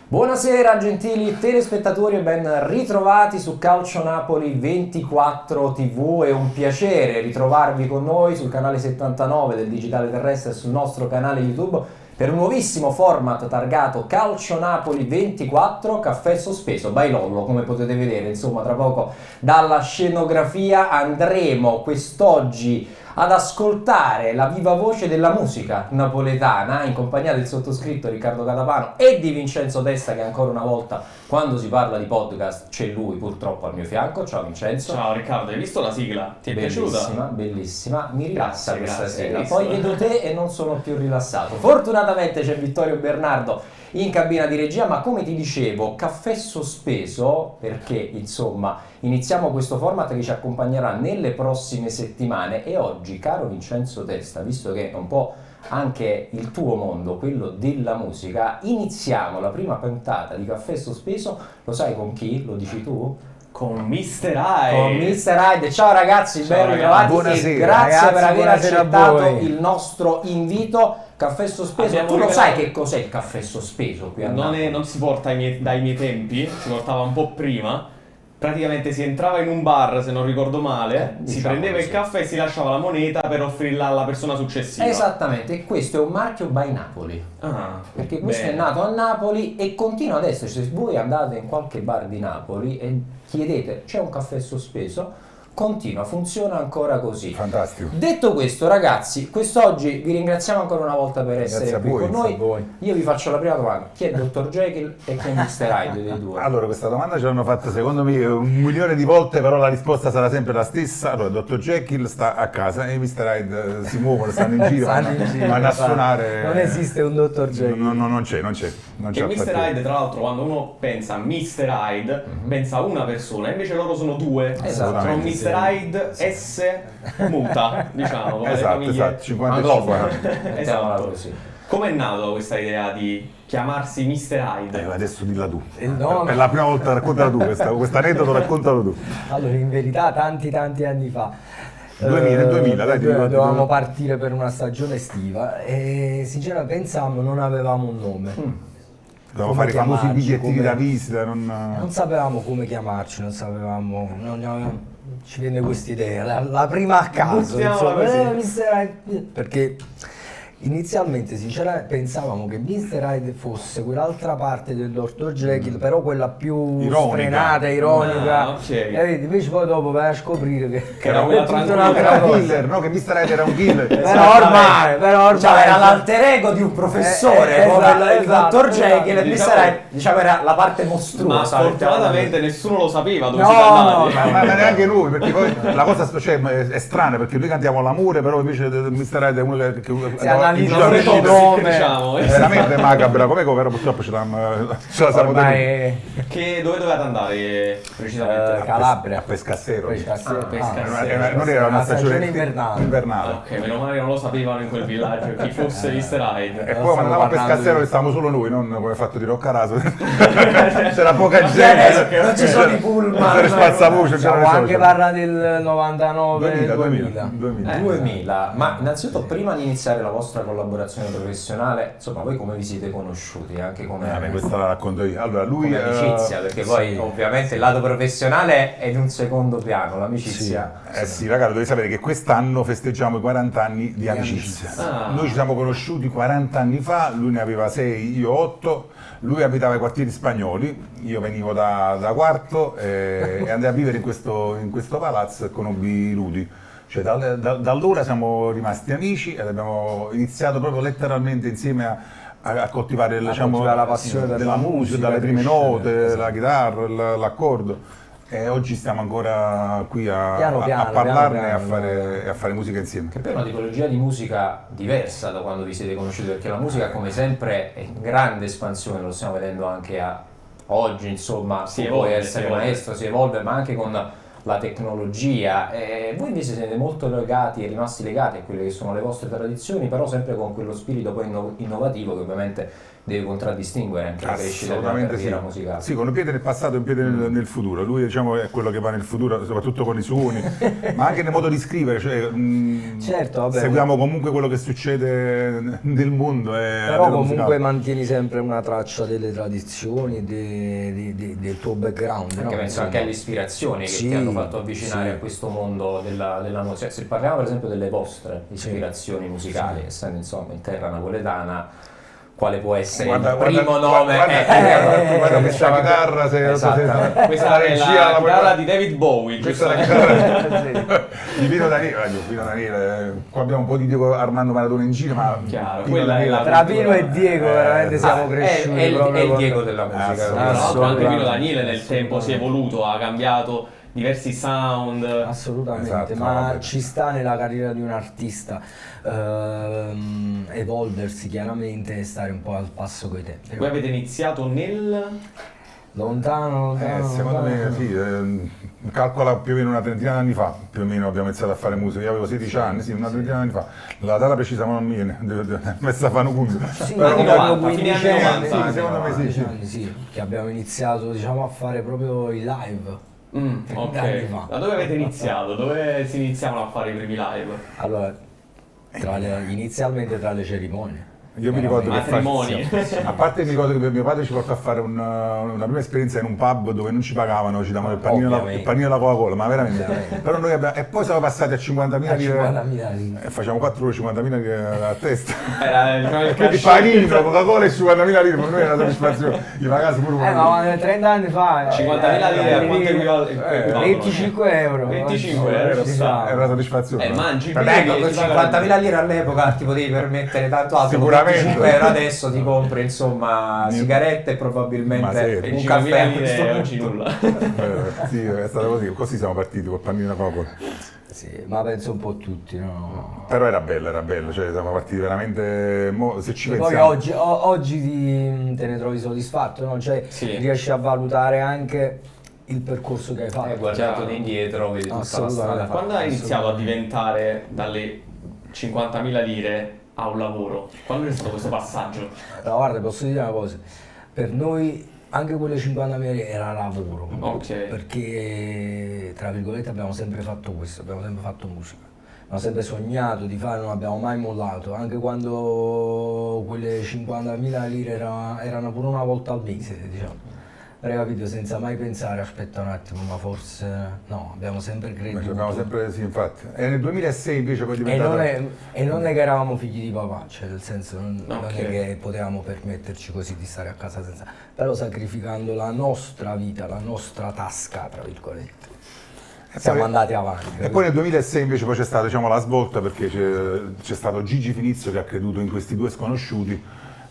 Buonasera gentili telespettatori e ben ritrovati su Calcio Napoli 24 TV. È un piacere ritrovarvi con noi sul canale 79 del Digitale Terrestre e sul nostro canale YouTube per un nuovissimo format targato Calcio Napoli 24 Caffè Sospeso by Lollo. Come potete vedere, insomma, tra poco dalla scenografia andremo quest'oggi ad ascoltare la viva voce della musica napoletana in compagnia del sottoscritto Riccardo Catapano e di Vincenzo Testa, che ancora una volta quando si parla di podcast c'è lui purtroppo al mio fianco. Ciao Vincenzo. Ciao Riccardo, hai visto la sigla? Ti è piaciuta? Bellissima, mi rilassa questa sigla. visto? Poi vedo te e non sono più rilassato. Fortunatamente c'è Vittorio Bernardo in cabina di regia, ma come ti dicevo, caffè sospeso perché insomma iniziamo questo format che ci accompagnerà nelle prossime settimane. E oggi, caro Vincenzo Testa, visto che è un po' anche il tuo mondo, quello della musica, iniziamo la prima puntata di Caffè Sospeso. Lo sai con chi? Lo dici tu? Con Mr. Hyde. Con Mr. Hyde. Ciao ragazzi, ben ritrovati. Buonasera, E grazie ragazzi, per aver buonasera a accettato voi. il nostro invito. Caffè sospeso, Abbiamo tu lo rivelato- sai che cos'è il caffè sospeso qui a Non Napoli? si porta dai miei tempi, si portava un po' prima. Praticamente si entrava in un bar, se non ricordo male, si diciamo prendeva così. il caffè e si lasciava la moneta per offrirla alla persona successiva. Esattamente, e questo è un marchio by Napoli. Ah, Perché questo bene. è nato a Napoli e continua ad esserci. Se voi andate in qualche bar di Napoli e chiedete c'è un caffè sospeso, continua, funziona ancora così. Fantastico. Detto questo, ragazzi, quest'oggi vi ringraziamo ancora una volta per essere Grazie a qui voi, con noi. grazie a voi. Io vi faccio la prima domanda: chi è Dr. Jekyll e chi è Mr. Hyde dei due? Allora, questa domanda ce l'hanno fatta secondo me 1.000.000 di volte, però la risposta sarà sempre la stessa. Allora, Dr. Jekyll sta a casa e Mr. Hyde si muovono, stanno in giro, Stanno in giro, vanno a infatti. suonare. Non esiste un Dr. Jekyll. Non c'è. Non Che c'è Mr. affatto. Hyde, tra l'altro, quando uno pensa a Mr. Hyde, pensa a una persona, invece loro sono due. Esatto. Sono Mr. Sì. Hyde S muta, diciamo. come le Esatto, famiglie. esatto, 50 e Anglofono. 50. Mettiamola Esatto. così. Com'è nata questa idea di chiamarsi Mr. Hyde? Adesso dilla tu. No, È la prima volta, raccontala tu, questo aneddoto raccontalo tu. Allora, in verità tanti anni fa 2000, dai, ti ricordi? dovevamo partire per una stagione estiva e sinceramente pensavamo non avevamo un nome. Dobbiamo Come fare i famosi chiamarci, bigliettini come- da visita. Non sapevamo come chiamarci, non ci venne questa idea, la prima a caso, Buttiamola così. Mr. Hyde, perché inizialmente sinceramente pensavamo che Mr. Hyde fosse quell'altra parte del Dr. Jekyll, però quella più Ironica. sfrenata, ironica. Ah, ok. E vedi, invece poi dopo vai a scoprire che era quella tutta tranquilla. un'altra Era un cosa. killer, no? Che Mr. Hyde era un killer. Però ormai Cioè, era l'alter ego di un professore, come il esatto, Dr. Jekyll, e Mr. Diciamo- Hyde, diciamo, era la parte Ma mostruosa. fortunatamente nessuno lo sapeva dove No, siete andati. Ma neanche noi, perché poi la cosa cioè, è strana, perché noi cantiamo l'amore, però invece Mr. Hyde è uno che Si analizza in giro- il Toxic, nome. diciamo. è veramente macabra come però purtroppo ce la siamo ormai tenuti. Che dove dovevate andare precisamente? Calabria. A Pescassero. Pescassero. Pescassero. Non era una stagione invernale. Ok, meno male che non lo sapevano in quel villaggio chi fosse Mr. Hyde. E poi Stiamo quando andavamo a parlando Pescassero di- stavamo solo noi, non come fatto di Roccaraso. C'era poca Bene, gente. non ci sono i pullman. C'era spazzavuce, Stiamo c'era anche parlando del 99 2000. 2000. Ma innanzitutto, prima di iniziare la vostra collaborazione professionale, insomma, voi come vi siete conosciuti? Anche come, Questa la racconto io. Allora, lui come amicizia, perché poi sì. ovviamente il lato professionale è in un secondo piano, l'amicizia. sì, ragazzi, devi sapere che quest'anno festeggiamo i 40 anni di amicizia. Ah. Noi ci siamo conosciuti 40 anni fa, lui ne aveva 6, io 8. Lui abitava ai quartieri spagnoli, io venivo da Quarto e andai a vivere in questo palazzo e conobbi Rudy. Cioè, da allora siamo rimasti amici ed abbiamo iniziato proprio letteralmente insieme a coltivare coltivare la passione per della la musica, musica, dalle prime crescere, note, esatto. la chitarra, l'accordo. E oggi stiamo ancora qui a Piano piano, parlarne piano piano. e a fare musica insieme. Che poi è una tipologia di musica diversa da quando vi siete conosciuti, perché la musica, come sempre, è in grande espansione, lo stiamo vedendo anche oggi, insomma, Si tu evolve, puoi si essere evolve. maestro, si evolve, ma anche con la tecnologia. E voi invece siete molto legati e rimasti legati a quelle che sono le vostre tradizioni, però sempre con quello spirito poi innovativo che ovviamente deve contraddistinguere anche la crescita della Assolutamente carriera sì. musicale. Sì, con un piede nel passato e un piede nel futuro. Lui diciamo è quello che va nel futuro, soprattutto con i suoni, ma anche nel modo di scrivere. Cioè, Certo, vabbè, seguiamo comunque quello che succede nel mondo. però comunque mantieni sempre una traccia delle tradizioni, del tuo background. Anche no? penso Insomma. anche alle ispirazioni che Sì, ti hanno fatto avvicinare sì. a questo mondo della musica. Se parliamo per esempio delle vostre ispirazioni musicali, essendo insomma in terra napoletana, quale può essere il primo nome? Guarda questa chitarra, Esatto. Questa è la chitarra di David Bowie. Questa è giusto? la chitarra di Pino Daniele. Qua abbiamo un po' di Diego Armando Maradona in giro, ma Chiaro, Pino quella è Daniele- la- Tra Pino e Diego veramente siamo cresciuti è il proprio con- Diego della musica. Assolutamente. Tra l'altro anche Assolutamente. Pino Daniele nel tempo si è evoluto, ha cambiato diversi sound. Assolutamente, Esatto, ma vabbè. ci sta nella carriera di un artista evolversi chiaramente e stare un po' al passo coi tempi. Voi avete iniziato nel... Lontano, secondo me lontano. sì, calcola più o meno una trentina di anni fa, più o meno abbiamo iniziato a fare musica, io avevo 16 anni, sì, una trentina di anni fa, la data precisa ma non mi viene, messa a fare un punto. Sì, Però anni comunque, 15 fine anni 90, anni, sì, secondo me sì. 15 anni, sì, che abbiamo iniziato diciamo a fare proprio i live. Anni ok. fa. Da dove avete iniziato? Dove si iniziavano a fare i primi live? Allora, inizialmente tra le cerimonie. Io mi ricordo che Matrimoni. a parte mi ricordo che mio padre ci portò a fare una prima esperienza in un pub dove non ci pagavano, ci davano il panino e la Coca-Cola, ma veramente. Però noi abbiamo, e poi siamo passati a 50.000 lire. 50.000 lire. E facciamo 4 euro 50.000 lire a testa. Era diciamo, il Quindi cachet. panino, Coca-Cola e 50.000 lire, per noi era una soddisfazione. I ragazzi pure Ma 30 anni fa 50.000 lire a quanto equivalgono? 25 euro. 25 euro, Diciamo. era una soddisfazione. mangi Per- bene. Ecco, con 50.000 lire all'epoca ti potevi permettere tanto altro. Con Sicuramente. 25 euro adesso ti compri insomma sigarette e Ma probabilmente sì, un 25.000 caffè a lire questo oggi punto. nulla. Sì, è stato così siamo partiti col panino e la Coca-Cola. Sì, ma penso un po' tutti, no? Però era bello, cioè siamo partiti veramente, se ci Poi pensiamo. oggi te ne trovi soddisfatto, no? Cioè Sì. riesci a valutare anche il percorso che hai fatto. Guardato Chiaro. indietro, vedi tutta la Assolutamente. strada fatta. Quando hai iniziato a diventare dalle 50.000 lire a un lavoro? Quando è stato questo passaggio? Allora, guarda, posso dire una cosa, per noi anche quelle 50.000 lire era lavoro, Ok. perché tra virgolette abbiamo sempre fatto questo, abbiamo sempre fatto musica, abbiamo sempre sognato di fare, non abbiamo mai mollato, anche quando quelle 50.000 lire erano pure una volta al mese, diciamo. Hai capito? Senza mai pensare, aspetta un attimo, ma forse no, abbiamo sempre Ci creduto. abbiamo sempre, sì, infatti. E nel 2006 invece poi è E diventato... non è che eravamo figli di papà, cioè nel senso non Ok. è che potevamo permetterci così di stare a casa senza, però sacrificando la nostra vita, la nostra tasca, tra virgolette. Siamo poi- andati avanti. E poi nel 2006 invece poi c'è stata diciamo, la svolta perché c'è stato Gigi Finizio che ha creduto in questi due sconosciuti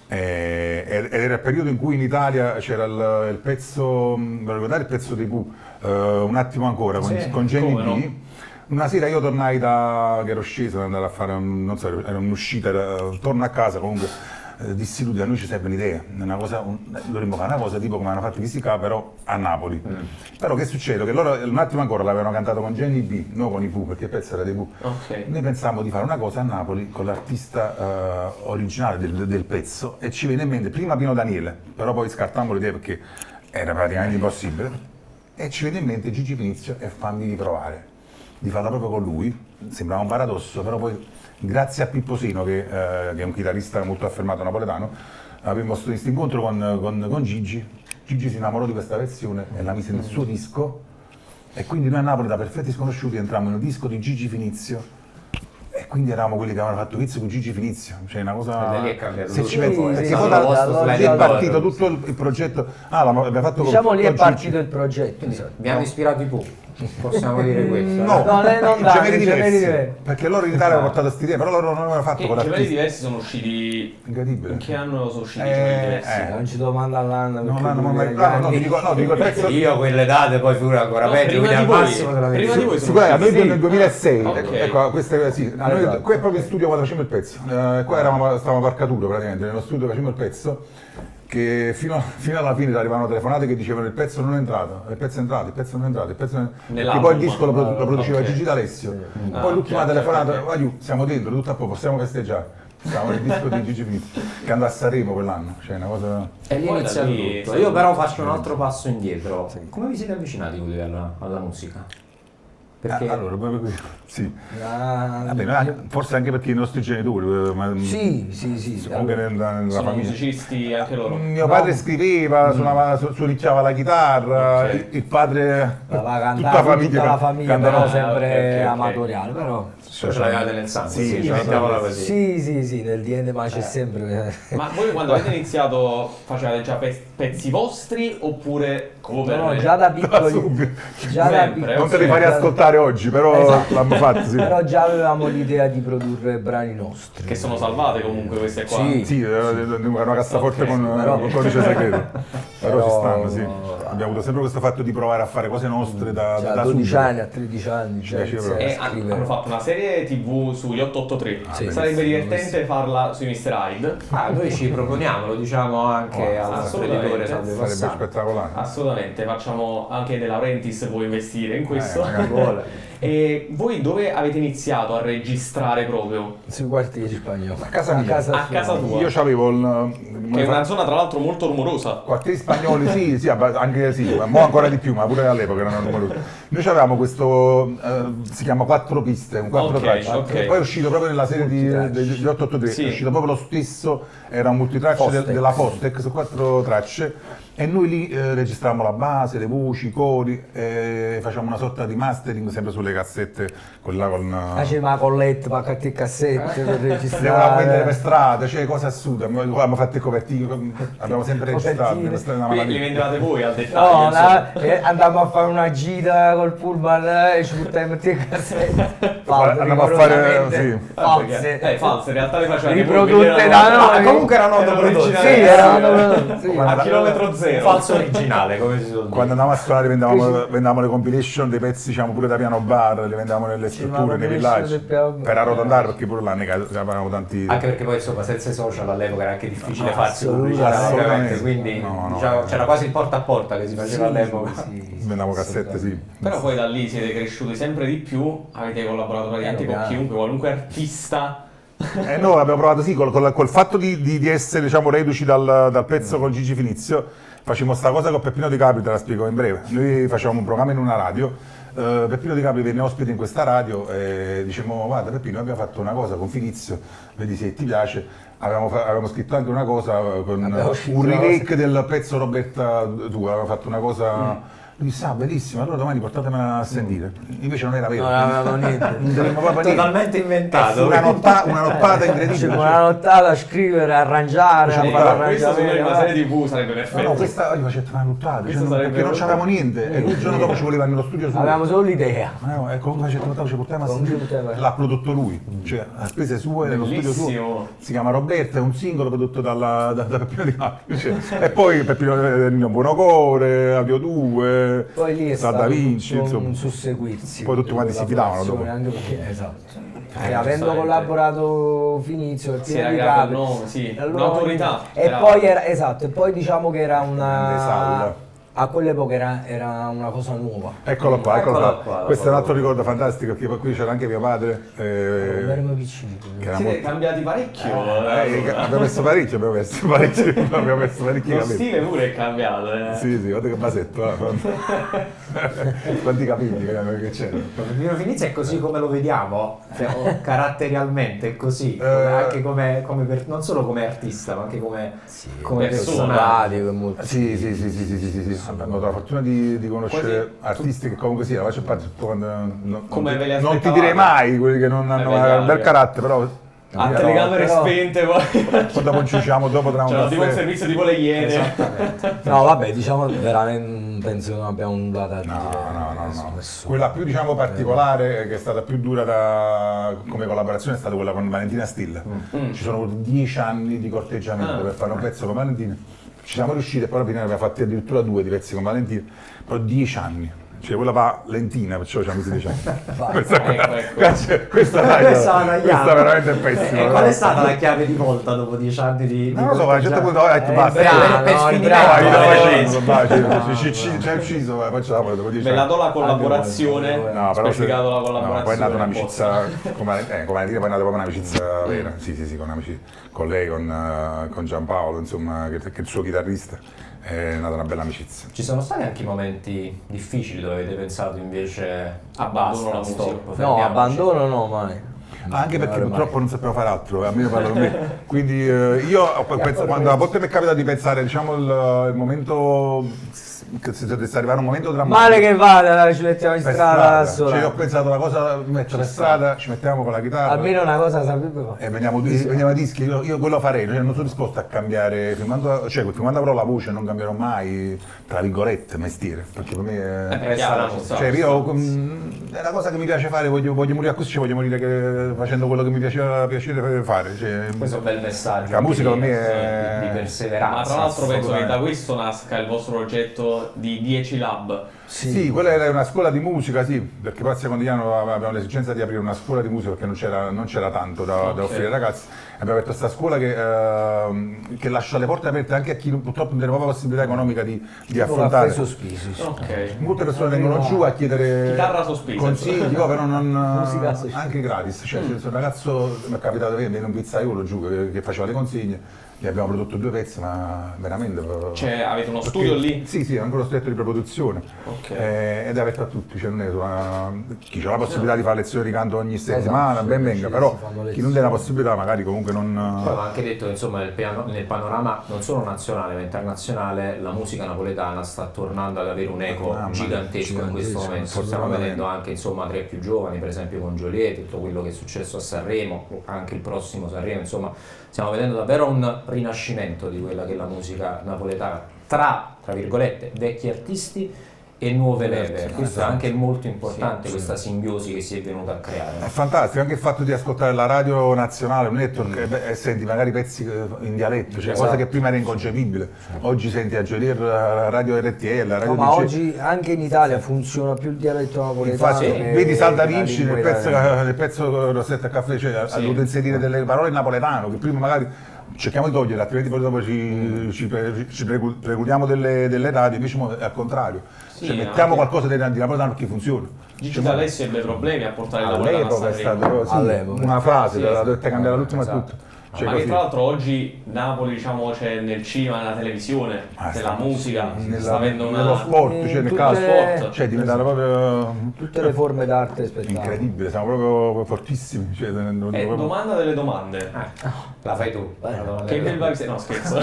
ed era il periodo in cui in Italia c'era il pezzo, ve lo ricordate il pezzo dei Pooh, un attimo ancora con Jenny come B. no? Una sera io tornai che ero sceso, andavo a fare, non so, era un'uscita, torno a casa comunque. Dissi lui, a noi ci serve un'idea, dovremmo fare una cosa tipo come hanno fatto questi qua, però a Napoli. Però che succede? Che loro un attimo ancora l'avevano cantato con Jenny B, non con i Pooh, perché il pezzo era dei Pooh. Ok. Noi pensavamo di fare una cosa a Napoli con l'artista originale del pezzo e ci venne in mente prima Pino Daniele, però poi scartammo l'idea perché era praticamente impossibile. E ci venne in mente Gigi Finizio e fammi provare di farla proprio con lui. Sembrava un paradosso, però poi grazie a Pippo Seno, che è un chitarrista molto affermato napoletano, abbiamo questo incontro con Gigi. Gigi si innamorò di questa versione e la mise nel suo disco. E quindi noi a Napoli, da Perfetti Sconosciuti, entrammo nel disco di Gigi Finizio. E quindi eravamo quelli che avevano fatto vizio con Gigi Finizio. Cioè una cosa. E da lì è cambiato Se tutto. ci pensi, Sì, perché sì, poi sì, da lì è allora, partito tutto il progetto. L'abbiamo fatto Diciamo con lì è Gigi. partito il progetto. Vi hanno ispirato i Pooh, possiamo dire questo. No, lei non dà, generi generi diversi. diversi. Perché loro in Italia avevano portato questa idea, però loro non avevano fatto Che con gemelli l'artista. diversi sono usciti. Incredibile. In che anno sono usciti i gemelli diversi? Non ci domanda all'anno Non perché l'hanno lui mai. negli No, anni- dico il pezzo. Io quelle date poi figura ancora No, peggio, prima quindi di al voi. massimo te la Prima vedi. di voi sono Sicuramente, usciti. noi nel 2006, Ok. ecco, queste sì, noi, Esatto. qui è proprio in studio quando facciamo il pezzo, qua stavamo a Parcaturo praticamente, nello studio facciamo il pezzo, che fino alla fine arrivavano telefonate che dicevano il pezzo non è entrato, il pezzo è entrato, il pezzo non è entrato, il pezzo non è entrato, perché Nell'album. poi il disco lo produceva Ok. Gigi D'Alessio, Ah, poi l'ultima ok, telefonata, ok. vai giù, siamo dentro, tutto a posto, possiamo festeggiare. Stavamo nel disco di Gigi Finizio, che andò a Sanremo quell'anno, cioè una cosa... E lì Poi inizia da lì, tutto. sì. Io però faccio un altro passo indietro. Come vi siete avvicinati voi alla musica? Perché Allora, proprio così, sì. Ah, Vabbè, ma forse anche perché i nostri genitori, ma sì. comunque nella Sono famiglia. musicisti anche loro. Mio padre scriveva, suonava, suonicchiava la chitarra, Ok. il padre, tutta la famiglia cantava però sempre ok. amatoriale, però ce l'avete nel sangue, Sì, sì, ce mettiamola così. sì, nel DNA ma c'è sempre. Ma voi quando avete iniziato facevate già pezzi vostri oppure cover? No, già da piccoli, subito. già da Sempre, piccoli, Non te li farei ascoltare oggi, però Esatto. l'hanno fatto, sì. però già avevamo l'idea di produrre brani nostri. Che sono salvate comunque queste qua. Sì. Sì, era una cassaforte Ok, con però- con codice segreto. Però ci stanno, sì. Però- Abbiamo avuto sempre questo fatto di provare a fare cose nostre da Cioè, a da 12 subito. anni, a 13 anni, Ci cioè, piaceva. E iniziare a scrivere. hanno fatto una serie TV sugli 883. Sì, Sarebbe sì, divertente farla sui Mr. Hyde. Noi ci proponiamo, lo diciamo anche al assolutamente. imprenditore Salve Sarebbe Passano. spettacolare. Assolutamente, facciamo anche De Laurentiis può investire in questo. magari vuole. E voi dove avete iniziato a registrare proprio? Sui quartieri spagnoli. A casa mia. A sua. casa tua? Io c'avevo Che è una zona tra l'altro molto rumorosa. quartieri spagnoli, sì, anche sì, ma mo ancora di più, ma pure all'epoca erano numerosi. Noi avevamo questo, si chiama 4 piste, un 4 Ok, tracce, ok. e poi è uscito proprio nella serie di Multitracce. 883, Sì. è uscito proprio lo stesso, era un multitracce Fostex. della Fostex su 4 tracce, e noi lì registravamo la base, le voci, i cori, e facciamo una sorta di mastering sempre sulle cassette, quella con... Faceva la colletta, paccati e cassette per Le volevamo vendere registrare. per strada, cioè cose assurde, abbiamo fatto i copertini, abbiamo sempre registrato, Copertine. per strada, Qui ma- li vendevate voi al dettaglio. No, insomma. andavamo a fare una gita col pullman e ci buttiamo in cassette. False, Andiamo a fare, rigorosamente sì. false. False, in realtà le facevate Riprodotte voi, da erano- noi. Comunque erano autoprodotte. Sì, originali. erano sì. a chilometro Un zero. falso originale, come si suol dire. Quando andavamo a suonare vendavamo le compilation dei pezzi, diciamo, pure da piano bar, le vendavamo nelle Sì, ma strutture, nei compilation villaggi, del piano bar. per arrotondare, perché pure là avevamo tanti... Anche perché poi insomma senza i social all'epoca era anche difficile No, farsi assolutamente. pubblicità, ovviamente, Assolutamente. quindi No, diciamo, no. c'era quasi il porta a porta che si faceva all'epoca. Vendavamo cassette, sì. Però poi da lì siete cresciuti sempre di più, avete collaborato praticamente Piano con piano. chiunque, qualunque artista. Noi abbiamo provato, sì, col fatto di essere, diciamo, reduci dal pezzo con Gigi Finizio, facevamo sta cosa con Peppino Di Capri, te la spiego in breve. Noi facevamo un programma in una radio, Peppino Di Capri venne ospite in questa radio e dicevamo: guarda Peppino, abbiamo fatto una cosa con Finizio, vedi se ti piace. Avevamo scritto anche una cosa con Abbiamo scritto un una remake del pezzo Roberta tua, avevamo fatto una cosa... Lui disse: ah, bellissima, allora domani portatemela a sentire. Invece non era vero. Non avevamo niente. Non avevamo proprio niente. Totalmente E fu inventato. una nottata incredibile. C'è cioè. una nottata a scrivere, a arrangiare, a Sì, fare Questo secondo me in una arrangiamenti. serie TV sarebbe perfetto. No, questa io facevo una nottata, Questo cioè, sarebbe perché non proprio- c'avevamo niente. E il giorno dopo ci voleva nello studio suo. Avevamo solo l'idea. No, ecco, come faceva nottata, ci portiamo a Come ci sentire. poteva- L'ha prodotto lui, cioè a spese sue, nello studio suo. Bellissimo. Si chiama Roberta, è un singolo prodotto da Peppino Di Capri. Cioè, e poi Peppino Nino Buonocore, Avio 2, Poi lì è Sa stato Da Vinci, un insomma. susseguirsi. Poi tutti quanti si fidavano dopo. Anche perché, esatto. Perché avendo giustamente. collaborato Finizio e Si Piero era Di creato Capri, il nome, sì, allora- un'autorità. E Era- poi era, esatto, e poi diciamo che era Grande una... salla. A quell'epoca era una cosa nuova. Eccolo qua, eccolo Eccolo qua. qua, Questo è un altro proprio. ricordo fantastico, perché poi qui c'era anche mio padre. Eravamo piccini. che era Siete molto- cambiati parecchio. abbiamo messo parecchio, abbiamo messo parecchi Lo capelli. stile pure è cambiato. Sì, sì, guarda che basetto. Quanti capelli che c'era. Peppino Finizio è così come lo vediamo, cioè, o caratterialmente è così, anche non solo come artista, ma anche come persona. personaggio. Sì, sì, sì, sì, sì, sì, sì, sì. Abbiamo avuto la fortuna di conoscere artisti che comunque sì, la maggior parte quando Come ve le non ti aspettavate? direi mai quelli che non hanno vediamo, un bel carattere, però A telecamere però- spente poi. poi dopo ci usciamo dopo tra un C'era tipo un caffè. servizio tipo le Iene. Esattamente. No, vabbè, diciamo veramente penso che non abbiamo nulla da dire. No. Nessuno. Quella più diciamo particolare, che è stata più dura come collaborazione, è stata quella con Valentina Stilla. Ci sono voluti 10 anni di corteggiamento per fare un pezzo con Valentina. Ci siamo riusciti e poi alla fine ne abbiamo fatti addirittura 2 di pezzi con Valentina, però 10 anni. Cioè quella va lentina, perciò ci hanno messo 10 anni. Ecco. Questa veramente è pessima. E qual è stata la chiave di volta dopo 10 anni di Non lo so, a un certo punto ho detto basta. per finire Ci hai ucciso, poi ce la dopo 10 Ve anni. la do la collaborazione, No, però specificato la no, collaborazione. poi è nata un'amicizia, come dire, poi è nata proprio un'amicizia vera. Sì, con lei, con Giampaolo, insomma, che è il suo chitarrista. È nata una bella amicizia. Ci sono stati anche momenti difficili dove avete pensato invece Abbandono la basta, musica. stop, No, fermiamoci. abbandono no, mai. Anche perché purtroppo non sapevo fare altro, a me parlo per me. Quindi io quando a volte mi è capitato di pensare, diciamo, il momento che se dovesse arrivare un momento drammatico. Male che vada, ci mettiamo in per strada da Cioè, sola. ho pensato la cosa, metto per strada, ci mettiamo con la chitarra. Almeno una cosa saprebbe fare. E veniamo a dischi, io quello farei, cioè non sono disposto a cambiare, filmando avrò la voce non cambierò mai, tra virgolette, mestiere, perché per me è... È chiaro, ci sta. Cioè io è una cosa che mi piace fare, voglio morire così, voglio morire facendo quello che mi piaceva piacere fare. Cioè, Questo è un bel messaggio. la musica per di- me è... di perseveranza. Ma tra l'altro penso che da assolutamente. questo nasca il vostro progetto di 10 Lab. Sì, quella era una scuola di musica, sì, perché poi a Secondigliano avevamo l'esigenza di aprire una scuola di musica perché non c'era tanto da offrire ai ragazzi. Abbiamo aperto questa scuola che lascia le porte aperte anche a chi purtroppo non aveva la possibilità economica di affrontare. sospesi, sì. Ok. Molte persone vengono giù a chiedere Chitarra sospesa. consigli, però non Musica sospesa. anche gratis. Cioè, se un ragazzo mi è capitato di vedere un pizzaiolo giù che faceva le consigne, gli abbiamo prodotto 2 pezzi, ma veramente. Cioè, avete uno Perché- studio lì? Sì, anche uno studio di preproduzione. Ok. Ed è aperto a tutti, cioè non è solo chi ha la possibilità di fare lezioni di canto ogni settimana, Esatto, ben sì, venga, sì, però si fanno chi non lezioni. dà la possibilità magari comunque Poi non... ho anche detto che insomma nel panorama non solo nazionale ma internazionale la musica napoletana sta tornando ad avere un eco Mamma mia, gigantesco in questo gigantesco, momento. Stiamo assolutamente. vedendo anche insomma tra i più giovani, per esempio con Joliet, tutto quello che è successo a Sanremo, anche il prossimo Sanremo, insomma stiamo vedendo davvero un rinascimento di quella che è la musica napoletana tra virgolette vecchi artisti e nuove leve. Questo è anche molto importante, questa simbiosi che si è venuta a creare. È fantastico anche il fatto di ascoltare la radio nazionale, un network, e senti magari pezzi in dialetto, cioè cosa che prima era inconcepibile. Oggi senti a Joliet la radio RTL, la radio No, ma DC. oggi anche in Italia funziona più il dialetto napoletano. Infatti, che vedi Salda la Vinci lingua nel pezzo Rosetta Caffè, cioè ha dovuto inserire delle parole in napoletano che prima magari cerchiamo di togliere, altrimenti poi dopo ci precludiamo delle radio, invece è al contrario. Sì, Cioè, mettiamo anche- qualcosa di napoletano perché funziona. Gigi D'Alessio ebbe problemi a portare il All'epoca napoletano a è Sanremo. stato All'epoca. una frase, Sì, la sì. dovete cambiare l'ultima e Esatto. tutto. Cioè, Ma che così. tra l'altro oggi Napoli diciamo c'è nel cinema, nella televisione, nella musica, sta avendo una... nello sport, cioè nel tutte- calcio, sport. cioè è diventato proprio Tutte le forme d'arte e spettacolo. incredibile, siamo proprio fortissimi. Cioè, E domanda delle domande. La fai tu. Che bel vibe sei? No, scherzo.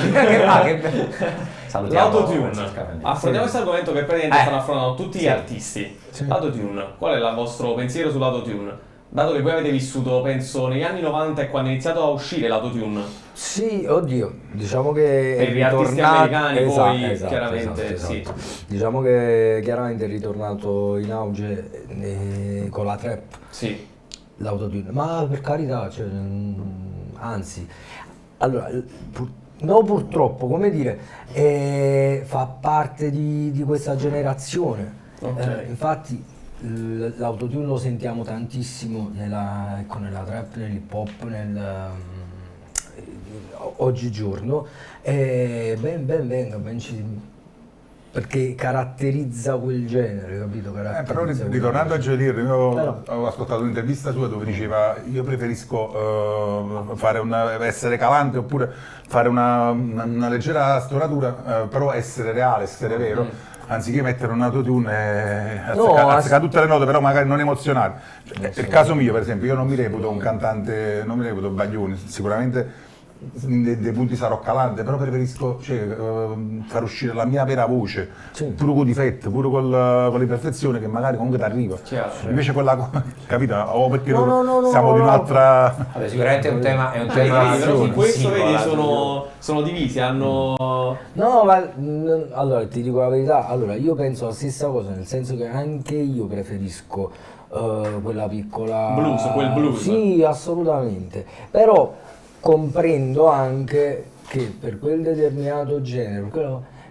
Salutiamo L'autotune. Francesca Candiani. Affrontiamo questo argomento che praticamente stanno affrontando tutti gli artisti. Sì. L'autotune. Qual è il vostro pensiero sull'autotune? Dato che voi avete vissuto, penso, negli anni 90 e quando è iniziato a uscire l'autotune. Sì, oddio, diciamo che Per è gli artisti ritornato- americani poi, chiaramente, esatto. Diciamo che chiaramente è ritornato in auge con la trap, Sì. l'autotune, ma per carità, cioè, anzi, allora, no purtroppo, come dire, fa parte di questa generazione. Ok. Infatti l'autotune lo sentiamo tantissimo nella trap, nell'hip hop, oggigiorno, e ben venga, perché caratterizza quel genere, capito? Però Caratterizza quel ritornando a genere. Joliet, io Però- ho ascoltato un'intervista sua dove diceva io preferisco essere calante oppure fare una leggera stonatura, però essere reale, essere vero. Anziché mettere un autotune e No, azzeccare tutte le note, però magari non emozionare. Cioè, nel caso mio, per esempio, io non mi reputo un cantante, non mi reputo Baglioni, sicuramente dei punti sarò calante, però preferisco far uscire la mia vera voce, Sì. pure con i difetti, pure con l'imperfezione che magari comunque ti arriva. Chiaro. Invece quella, capito? O perché No, siamo no, di no. un'altra... Vabbè, sicuramente è un tema Vedi, però su questo singolo, vedi la- sono divisi, hanno... No, ma allora ti dico la verità, allora io penso la stessa cosa, nel senso che anche io preferisco quella piccola... Blues, quel blues. Sì, assolutamente, però comprendo anche che per quel determinato genere,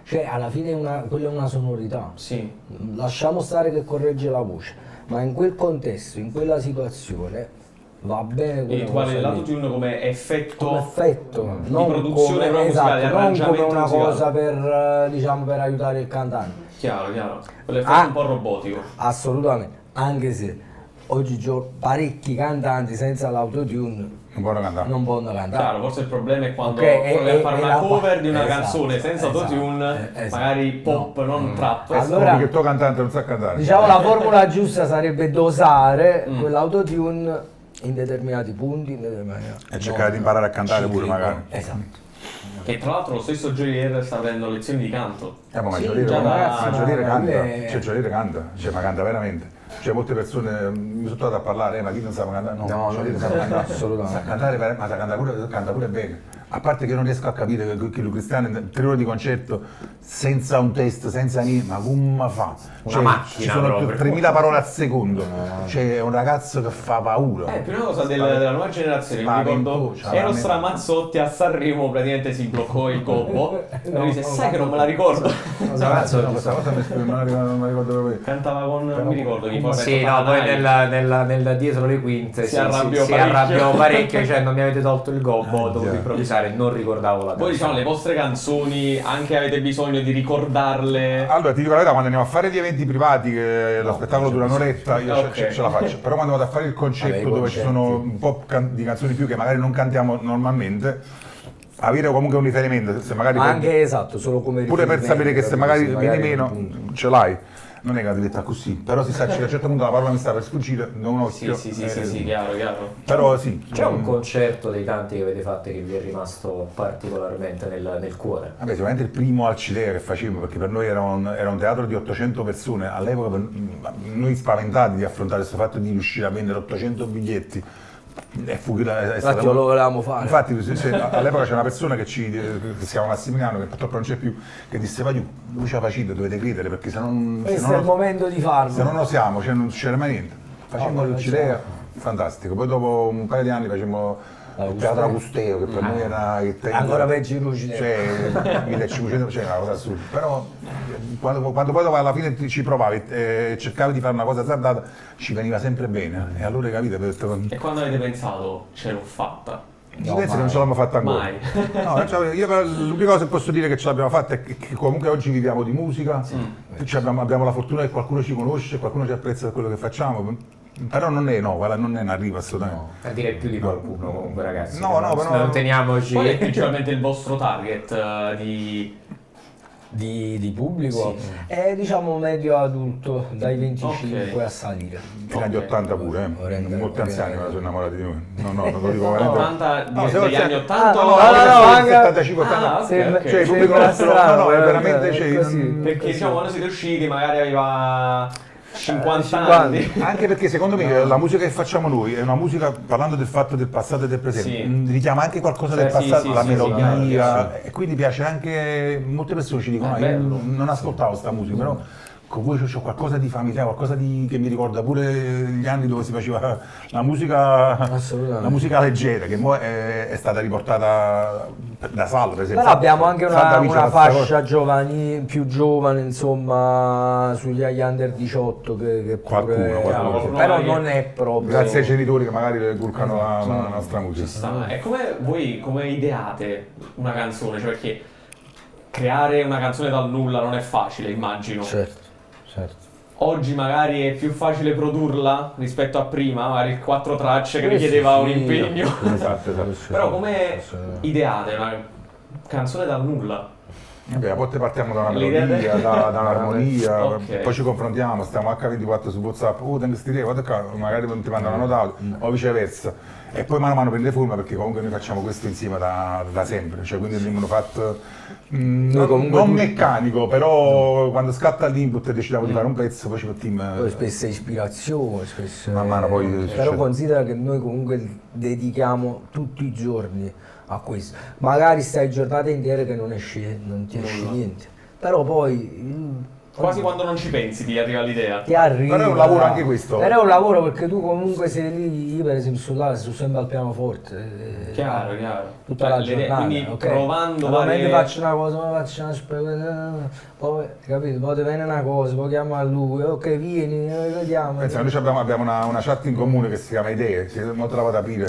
Cioè alla fine quella è una sonorità. Sì. Lasciamo stare che corregge la voce, ma in quel contesto, in quella situazione va bene E quella tu parli cosa lì. dell'autotune come effetto, Come effetto, di non produzione come, proprio musicale, esatto, non arrangiamento come una musicale. cosa per, diciamo, per aiutare il cantante. Chiaro, chiaro. Quell'effetto un po' robotico. Assolutamente, anche se oggigiorno parecchi cantanti senza l'autotune Un po' da cantare. non possono cantare. Chiaro, forse il problema è quando Ok, provi a fare e una la- cover di una esatto, canzone senza esatto, autotune, esatto. magari pop, No. non trap. Allora- Perché il tuo cantante non sa cantare. Diciamo la formula giusta sarebbe dosare quell'autotune in determinati punti, in determinati... E cercare di imparare a cantare pure, magari. Esatto. Che tra l'altro lo stesso Gioier sta prendendo lezioni di canto. Ma Sì, Gioliere, già ma Gioliere ma canta, lui è- cioè Gioliere canta, cioè ma canta veramente. Cioè molte persone mi sono trovato a parlare, ma chi non sa cantare? No, No, Gioliere no, sa cantare. assolutamente. Sa cantare, ma sa canta pure bene. A parte che io non riesco a capire che lui Cristiano in 3 ore di concerto senza un testo, senza niente, ma come fa? Una macchina ci sono proprio. 3000 parole al secondo. Cioè è un ragazzo che fa paura. Più una cosa della nuova generazione, mi ricordo Spaventosa, Eros veramente. Ramazzotti a Sanremo praticamente si bloccò il gobbo e lui disse sai che non me la ricordo. No, questa cosa non la ricordo proprio. Cantava con, non mi ricordo chi poi Sì, no, poi nel dietro le quinte Si arrabbiò si parecchio. arrabbiò parecchio dicendo mi avete tolto il gobbo, ho dovuto già. improvvisare, non ricordavo la Voi canzone. diciamo le vostre canzoni anche avete bisogno di ricordarle. Allora, ti dico la verità, quando andiamo a fare gli eventi privati, che lo spettacolo dura un'oretta, io Ok. ce la faccio. Però quando vado a fare il concerto Vabbè, i dove ci sono concerti. un po' di canzoni più che magari non cantiamo normalmente, avere comunque un riferimento, se magari Ma anche esatto, solo come pure per riferimento, sapere che se magari vieni meno appunto. ce l'hai. Non è che la devi mettere così, però si sa che a un certo punto la parola mi sta per sfuggire, da un occhio. Sì, chiaro, chiaro. Però sì. C'è un concerto dei tanti che avete fatto che vi è rimasto particolarmente nel cuore? Vabbè, sicuramente il primo al Cilea che facevamo, perché per noi era un teatro di 800 persone, all'epoca noi spaventati di affrontare questo fatto di riuscire a vendere 800 biglietti. È Infatti lo volevamo fare. Infatti all'epoca c'era una persona che si chiama Massimiliano, che purtroppo non c'è più, che disse vai giù, lui ce la facete, dovete credere, perché se non Questo è il momento di farlo. se non osiamo, cioè non c'era mai niente. Facemmo il Cilea, fantastico. Poi dopo un paio di anni facemmo il teatro Agusteo, che per noi era il tempo. Ancora peggio di Lucide. Cioè 1500, cioè una cosa assurda. Però quando poi alla fine ci provavi e cercavi di fare una cosa azzardata, ci veniva sempre bene. E allora capite, ho detto, E quando avete pensato ce l'ho fatta? penso che non ce l'abbiamo fatta ancora. Mai. No, cioè, io però l'unica cosa che posso dire che ce l'abbiamo fatta è che comunque oggi viviamo di musica, abbiamo la fortuna che qualcuno ci conosce, qualcuno ci apprezza per quello che facciamo. Però non è un arrivo assolutamente. A dire più di qualcuno comunque ragazzi. No, no, però- non teniamoci... Qual è principalmente il vostro target di... Di pubblico è diciamo medio adulto dai 25 Ok. a salire. Fino agli 80 pure, Orrendo. molti anziani sono innamorati di noi. No, non lo dico veramente. 80 No, se degli vuoi- anni 80 no, o- anche- 75, 80. Ah, ok, Sembra- ok. Cioè, il pubblico sembra nostro, strano, no, è eh, veramente, cioè, così. Perché diciamo quando siete usciti magari aveva 50 50 anni. Anche perché secondo me la musica che facciamo noi è una musica, parlando del fatto del passato e del presente, Sì. Richiama anche qualcosa del Sì, passato, sì, la sì, melodia, sì, e quindi piace anche, molte persone ci dicono, È io bello. non ascoltavo sta musica, però con voi c'ho qualcosa di familiare, qualcosa che mi ricorda pure gli anni dove si faceva la Assolutamente. musica leggera, che mo è stata riportata da Sal, per esempio. Però abbiamo anche Sal da Vice una fa sta cosa. fascia più giovane, insomma, sugli under 18 che Qualcuno, pure, qualcuno. però non è proprio. Grazie ai genitori che magari le culcano la nostra musica. Sta. E come voi come ideate una canzone? Cioè perché creare una canzone dal nulla non è facile, immagino. Certo, certo. Oggi magari è più facile produrla rispetto a prima, magari 4 tracce che Questo richiedeva un sì. impegno. Esatto. Però come ideate una canzone dal nulla? Vabbè, a volte partiamo da una L'idea melodia, da un'armonia, Ok. poi ci confrontiamo, stiamo H24 su WhatsApp, tengo sti idee, guarda qua, magari ti mandano una nota o viceversa. E poi mano a mano prende forma perché comunque noi facciamo questo insieme da sempre, cioè quindi vengono fatto comunque non tutti- meccanico, però quando scatta l'input e decidiamo di fare un pezzo, poi ci mettiamo Poi spesso è ispirazione, spesso Man mano poi però succede. considera che noi comunque dedichiamo tutti i giorni a questo. Magari stai giornate intere che non ti esce niente. Però poi Quasi quando non ci pensi ti arriva l'idea. Ti arriva. Però è un lavoro anche questo. Però è un lavoro perché tu comunque sei lì, io per esempio sono sempre al pianoforte. Chiaro. Tutta la giornata. Quindi ok? provando allora, varie... mentre faccio una cosa, faccio una poi, capito? Poi ti viene una cosa, poi chiamo a lui, ok vieni, vediamo. Pensa, noi abbiamo una chat in comune che si chiama Idee, siete molto da capire.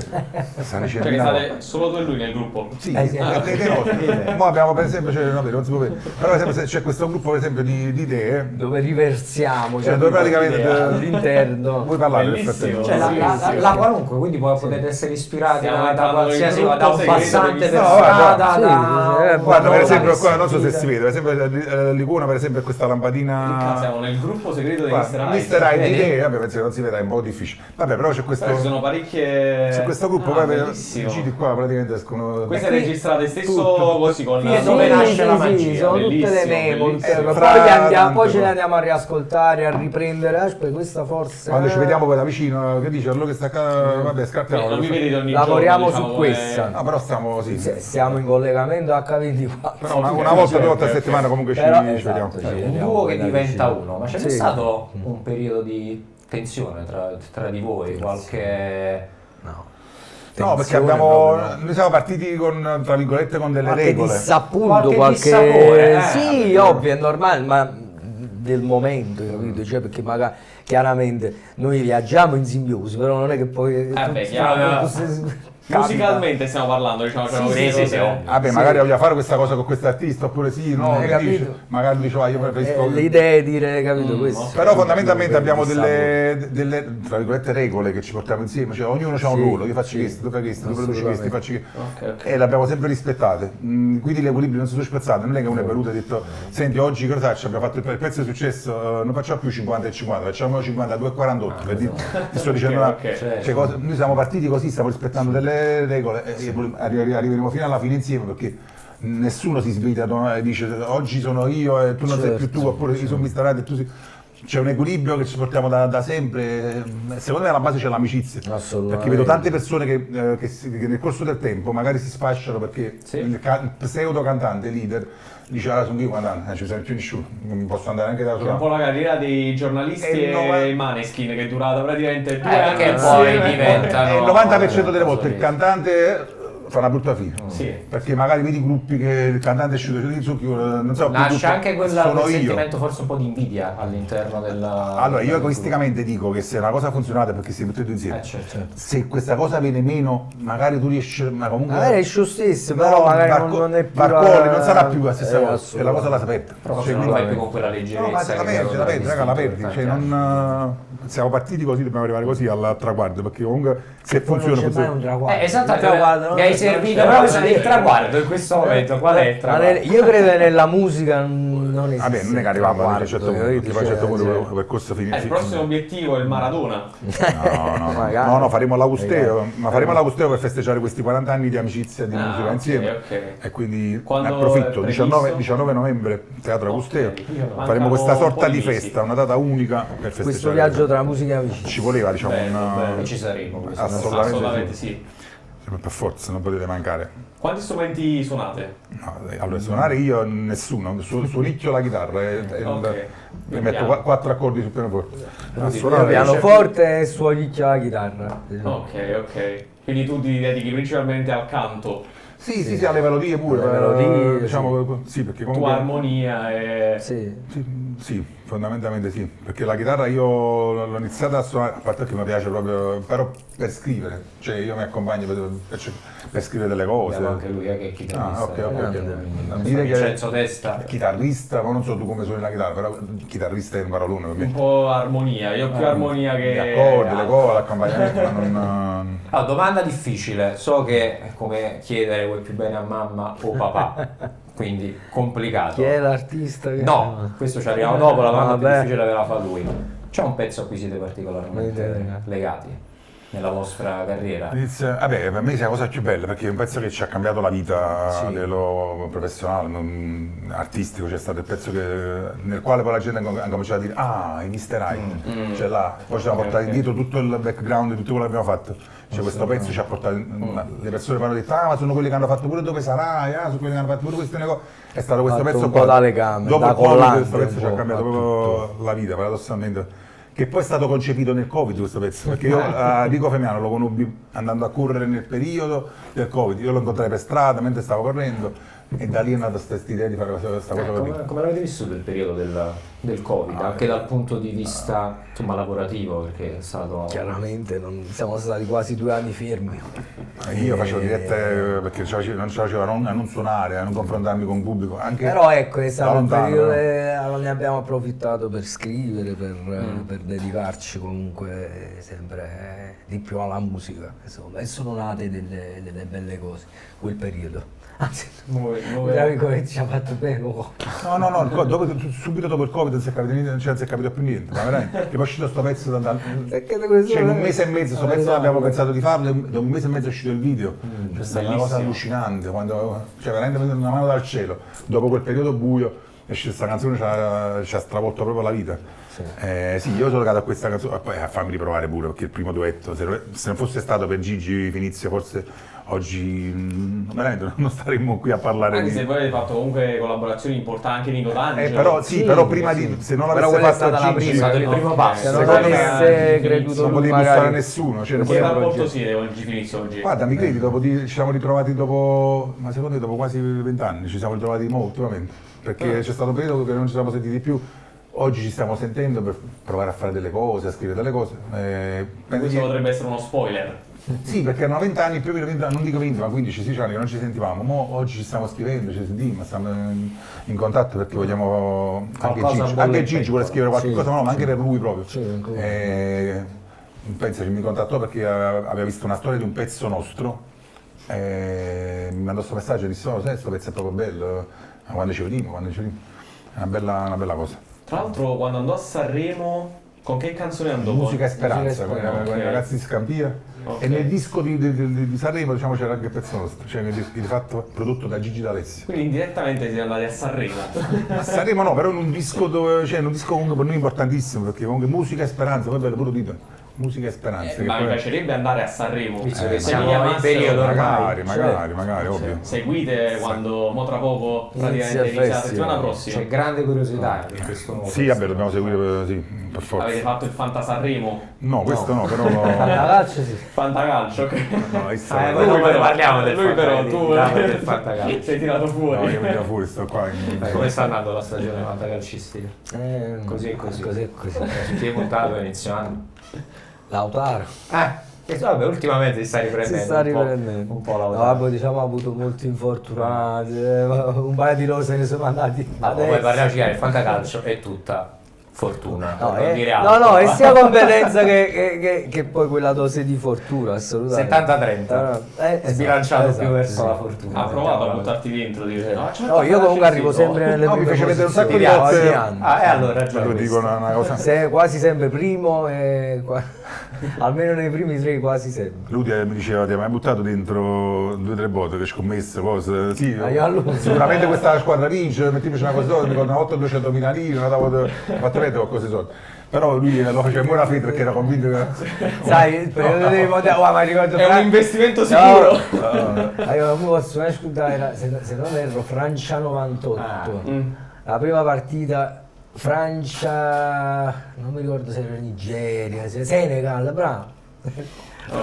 Stanno Cioè che dicendo, state solo tu e lui nel gruppo? sì, sì. le idee nostre. Mo abbiamo per esempio, cioè, vabbè, non si può vedere, però per esempio se c'è questo gruppo per esempio di idee, Dove riversiamo, cioè dove praticamente all'interno. vuoi parlare nel Bellissimo. frattempo? Cioè la qualunque, quindi potete essere ispirati Stiamo da entrando in qualsiasi, gruppo da un segreto passante degli per No, strada, guarda, da Guarda, per esempio, qua qua non so se si vede, per esempio l'icona per esempio è questa lampadina. Siamo nel gruppo segreto di Guarda, Mr. Mr. Hyde vedi? idee, vabbè, penso che non si veda, è un po' difficile. Vabbè, però c'è questo. Però ci sono parecchie... Su questo gruppo Ah, poi bellissimo. giri qua praticamente escono. Queste qui- registrate stesso tutto. così con... Qui è dove nasce la magia, sono tutte le bellissimo, memo, bellissimo. poi, Fra poi ce le tante andiamo a riascoltare, a riprendere, aspetta, questa forse... Quando ci vediamo poi da vicino, che dice? Allora che sta qua, vabbè, scartiamo. Non mi vedete ogni Lavoriamo giorno, su diciamo, questa. No, però stiamo sì. Siamo in collegamento H24. Però una volta, 2 volte a settimana comunque Però, ci esatto, vediamo. sì. un vediamo duo che poi da diventa vicino. uno, ma c'è Sì. mai stato un periodo di tensione tra di voi, qualche... No. No, perché Tensione abbiamo. proprio. Noi siamo partiti con, tra virgolette, con delle Qualche regole. disappunto, Qualche dissapore, sì, ovvio, è normale, ma del momento, capito? Cioè, perché magari chiaramente noi viaggiamo in simbiosi, però non è che poi beh, chiaro. Musicalmente stiamo parlando, diciamo, c'è una Sì, queste sì, cose. sì. Vabbè, magari voglio fare questa cosa con questo artista, oppure sì, no, Hai che dice? capito? Magari diceva io preferisco. le idee dire, capito questo. ok. Però fondamentalmente abbiamo Dissappunto. delle, tra virgolette, regole che ci portiamo insieme, cioè ognuno ha un Sì, ruolo, io faccio sì, questo, tu fai questo, tu produci questo, io faccio questo. Ok, ok. E le abbiamo sempre rispettate. Quindi le equilibri non sono spezzati, non è che uno è venuto e ha detto senti oggi cosa faccio? Abbiamo fatto il pezzo è successo, non facciamo più 50 e 50, facciamo 52 e 48. Per dire, ti sto dicendo ok. cioè, noi siamo partiti così, stiamo rispettando delle regole e arriveremo fino alla fine insieme perché nessuno si sveglia e dice oggi sono io e tu non sei più tu, oppure io sono Mr. Hyde e tu sei... C'è un equilibrio che ci portiamo da sempre, secondo me alla base c'è l'amicizia, Assolutamente. perché vedo tante persone che nel corso del tempo magari si sfasciano perché il pseudo cantante, leader, dice ah sono io cantante, non ci serve più nessuno, non posso andare anche da È un solo. po' la carriera dei giornalisti E il nova- e i Maneskin che è durata praticamente 2 che anni poi insieme. diventano... E il 90% delle volte il cantante fa una brutta fine, Sì. perché magari vedi gruppi che il cantante è uscito di zucchero, non so, più Nasce gruppo, anche quel sono io. sentimento forse un po' di invidia all'interno della... Allora, io egoisticamente dico che se una cosa ha funzionato è perché si tutti insieme. certo. Se questa cosa viene meno, magari tu riesci, ma comunque. Magari esce lo stesso, però No, magari non è più Barcoli non sarà più la stessa cosa, assolutamente. e la cosa la sapete. Però Cioè, non quindi- vai più con quella No, leggerezza ma la che perdi, aveva raga, la distinto perdi. per Cioè, tanti anni. siamo partiti così, dobbiamo arrivare così al traguardo, perché comunque se Poi funziona, non c'è mai un funziona. traguardo. Esatto, Un traguardo, no? mi hai Non servito c'è. proprio il traguardo in questo momento, qual è il traguardo? Io credo che nella musica non esiste. Vabbè, non è che arriviamo a un certo punto, capito? perché poi a un certo punto Cioè, il percorso Il prossimo obiettivo è il Maradona. magari. No, faremo l'Augusteo, ma faremo l'Augusteo per festeggiare questi 40 anni di amicizia e di Ah, musica ok, insieme. ok. E quindi Quando ne è approfitto, previsto? 19 novembre, Teatro Augusteo. Mancano Faremo questa un po' sorta di di mesi. festa, una data unica per festeggiare. Questo viaggio tra musica e amicizia. Ci voleva, diciamo, Bello, bello. E ci saremo. questo. assolutamente sì. sì. Per forza, non potete mancare. Quanti strumenti suonate? No, allora, suonare io nessuno, suonicchio la chitarra e Ok. e metto 4 accordi sul pianoforte. A Io suonare pianoforte e suonicchio la chitarra. Ok. Quindi tu ti dedichi principalmente al canto, sì, alle melodie pure, Alle melodie, diciamo, sì, perché tua comunque armonia e... Sì. sì, fondamentalmente sì, perché la chitarra io l'ho iniziata a suonare, a parte che mi piace proprio, però per scrivere, cioè io mi accompagno per scrivere delle cose. Abbiamo anche lui che è chitarrista. Ah, ok. Non Dire che Vincenzo Testa. chitarrista, ma non so tu come suoni la chitarra, però chitarrista è un parolone per un me. po' armonia, io ho più armonia Gli che... accordi, le cose, l'accompagnamento, ma non... Allora, domanda difficile. So che è come chiedere vuoi più bene a mamma o papà, quindi complicato. Chi è l'artista? No, questo ci arriviamo dopo, la domanda più Vabbè. difficile ve la fa lui. C'è un pezzo a cui siete particolarmente legati? nella vostra carriera? Vabbè, per me è la cosa più bella perché è un pezzo che ci ha cambiato la vita Sì. a livello professionale, artistico, c'è stato il pezzo nel quale poi la gente ha cominciato a dire i Mr. Right, cioè là, poi ci siamo portati dietro tutto il background di tutto quello che abbiamo fatto, cioè questo pezzo ci ha portato, le persone mi hanno detto ma sono quelli che hanno fatto pure Dove sarai, sono quelli che hanno fatto pure queste cose, è stato questo Fatto pezzo un po' qua, da legame, dopo da il Covid collante, questo pezzo un ci ha po', cambiato fa proprio la vita, paradossalmente. Che poi è stato concepito nel Covid questo pezzo, perché io a Rico Femiano lo conobbi andando a correre nel periodo del Covid, io lo incontrai per strada mentre stavo correndo e da lì è nata questa idea di fare questa cosa così. Come l'avete vissuto il periodo del Covid, anche dal punto di vista insomma, lavorativo, perché è stato... Chiaramente siamo stati quasi 2 anni fermi. Io facevo dirette perché non ce la facevo a non suonare, a non confrontarmi con il pubblico, anche Però ecco, è stato da un lontano, periodo no? ne abbiamo approfittato per scrivere, per dedicarci comunque sempre di più alla musica, insomma, e sono nate delle belle cose, quel periodo. Anzi, tra virgolette ci ha fatto bene. No, subito dopo il Covid non si è capito niente, non si è capito più niente, ma veramente. E poi è uscito sto pezzo cioè in un mese e mezzo, sto pezzo abbiamo pensato di farlo, da un mese e mezzo è uscito il video. C'è stata una cosa allucinante, cioè veramente una mano dal cielo. Dopo quel periodo buio, esce questa canzone ci ha stravolto proprio la vita. Sì, io sono legato a questa canzone, poi a farmi riprovare pure, perché il primo duetto, se non fosse stato per Gigi Finizio, forse oggi veramente non staremmo qui a parlare Anche di... se voi avete fatto comunque collaborazioni importanti, anche Nico D'Angelo. Però prima di... se non Però l'avesse quella è fatto stata la Gigi, È stato il primo passo. Se non secondo me, avesse creduto non lui potevi bussare a magari... nessuno. Cioè, Che non rapporto siete con Gigi Finizio oggi? Guarda, mi credi, ci siamo ritrovati dopo, ma secondo me dopo quasi 20 anni, ci siamo ritrovati ultimamente, perché c'è stato un periodo che non ci siamo sentiti più, oggi ci stiamo sentendo per provare a fare delle cose, a scrivere delle cose. Questo potrebbe essere uno spoiler. Sì, perché erano 20 anni, più o meno 20 anni, non dico 20, ma 15-16 anni che non ci sentivamo, oggi ci stiamo scrivendo, ci sentiamo, stiamo in contatto perché vogliamo, anche Gigi vuole scrivere qualche cosa, ma anche per lui proprio. Pensa che mi contattò perché aveva visto una storia di un pezzo nostro, mi mandò questo messaggio e disse questo pezzo è proprio bello, quando ci vediamo, è una bella cosa. Tra l'altro quando andò a Sanremo, con che canzone andò? Musica e Speranza, Musica e con Speranza. i ragazzi di Scampia. Ok. E nel disco di Sanremo diciamo c'era anche il pezzo nostro, cioè di fatto prodotto da Gigi D'Alessio. Quindi indirettamente siete andati a Sanremo. A Sanremo no, però in un disco un disco comunque per noi importantissimo, perché comunque Musica e Speranza, poi bello pure titolo. Musica e Speranza. che Ma mi poi- piacerebbe andare a Sanremo. Visto che Se siamo mi in chiamassero, periodo ormai. Magari, ovvio. seguite quando mo tra poco praticamente Inizia il inizia la festival. settimana prossima. C'è grande curiosità in questo nuovo Sì, vabbè, dobbiamo seguire sì, per forza. Avete fatto il Fantasarremo? No, questo no, però Fantacalcio sì. Fantacalcio. no, poi dopo ne parliamo del Lui però, del tu fantacalcio. sei tirato no, fuori. io mi tiro fuori, sto qua. Come sta andando la stagione fantacalcistica? Così e così. Così e così. Chi è puntato inizio anno? Lautaro. Vabbè, ultimamente si sta riprendendo. Si sta riprendendo. Un po' No, Lautaro. vabbè, diciamo ha avuto molti infortunati, un paio di loro se ne sono andati. Poi parliamoci chiaro, il fantacalcio è tutta fortuna. No, per non dire altro. no, è sia competenza che poi quella dose di fortuna, assolutamente. 70-30. Sbilanciato esatto, più verso sì. la fortuna. Ha provato a buttarti dentro, dire No, io comunque arrivo sempre nelle No, mi prime fece vedere un sacco di posizioni, volte- quasi anni. E allora Ve lo dico una cosa. Quasi sempre primo e almeno nei primi 3 quasi sempre. Lui mi diceva, ti hai mai buttato dentro 2-3 volte che scommesse, cose? Sì, io allora- sicuramente questa squadra vince, mettiamoci una cosa, mi ricordo una volta 200.000 lire, una volta 4 metri o cose soldi. Però lui lo faceva pure a fede perché era convinto che... Sai, il periodo dei mondiali, ma ricordo È un investimento sicuro. Io posso mai scordare, se non erro, Francia 98. La prima partita, Francia, non mi ricordo se era Nigeria, Senegal, bravo.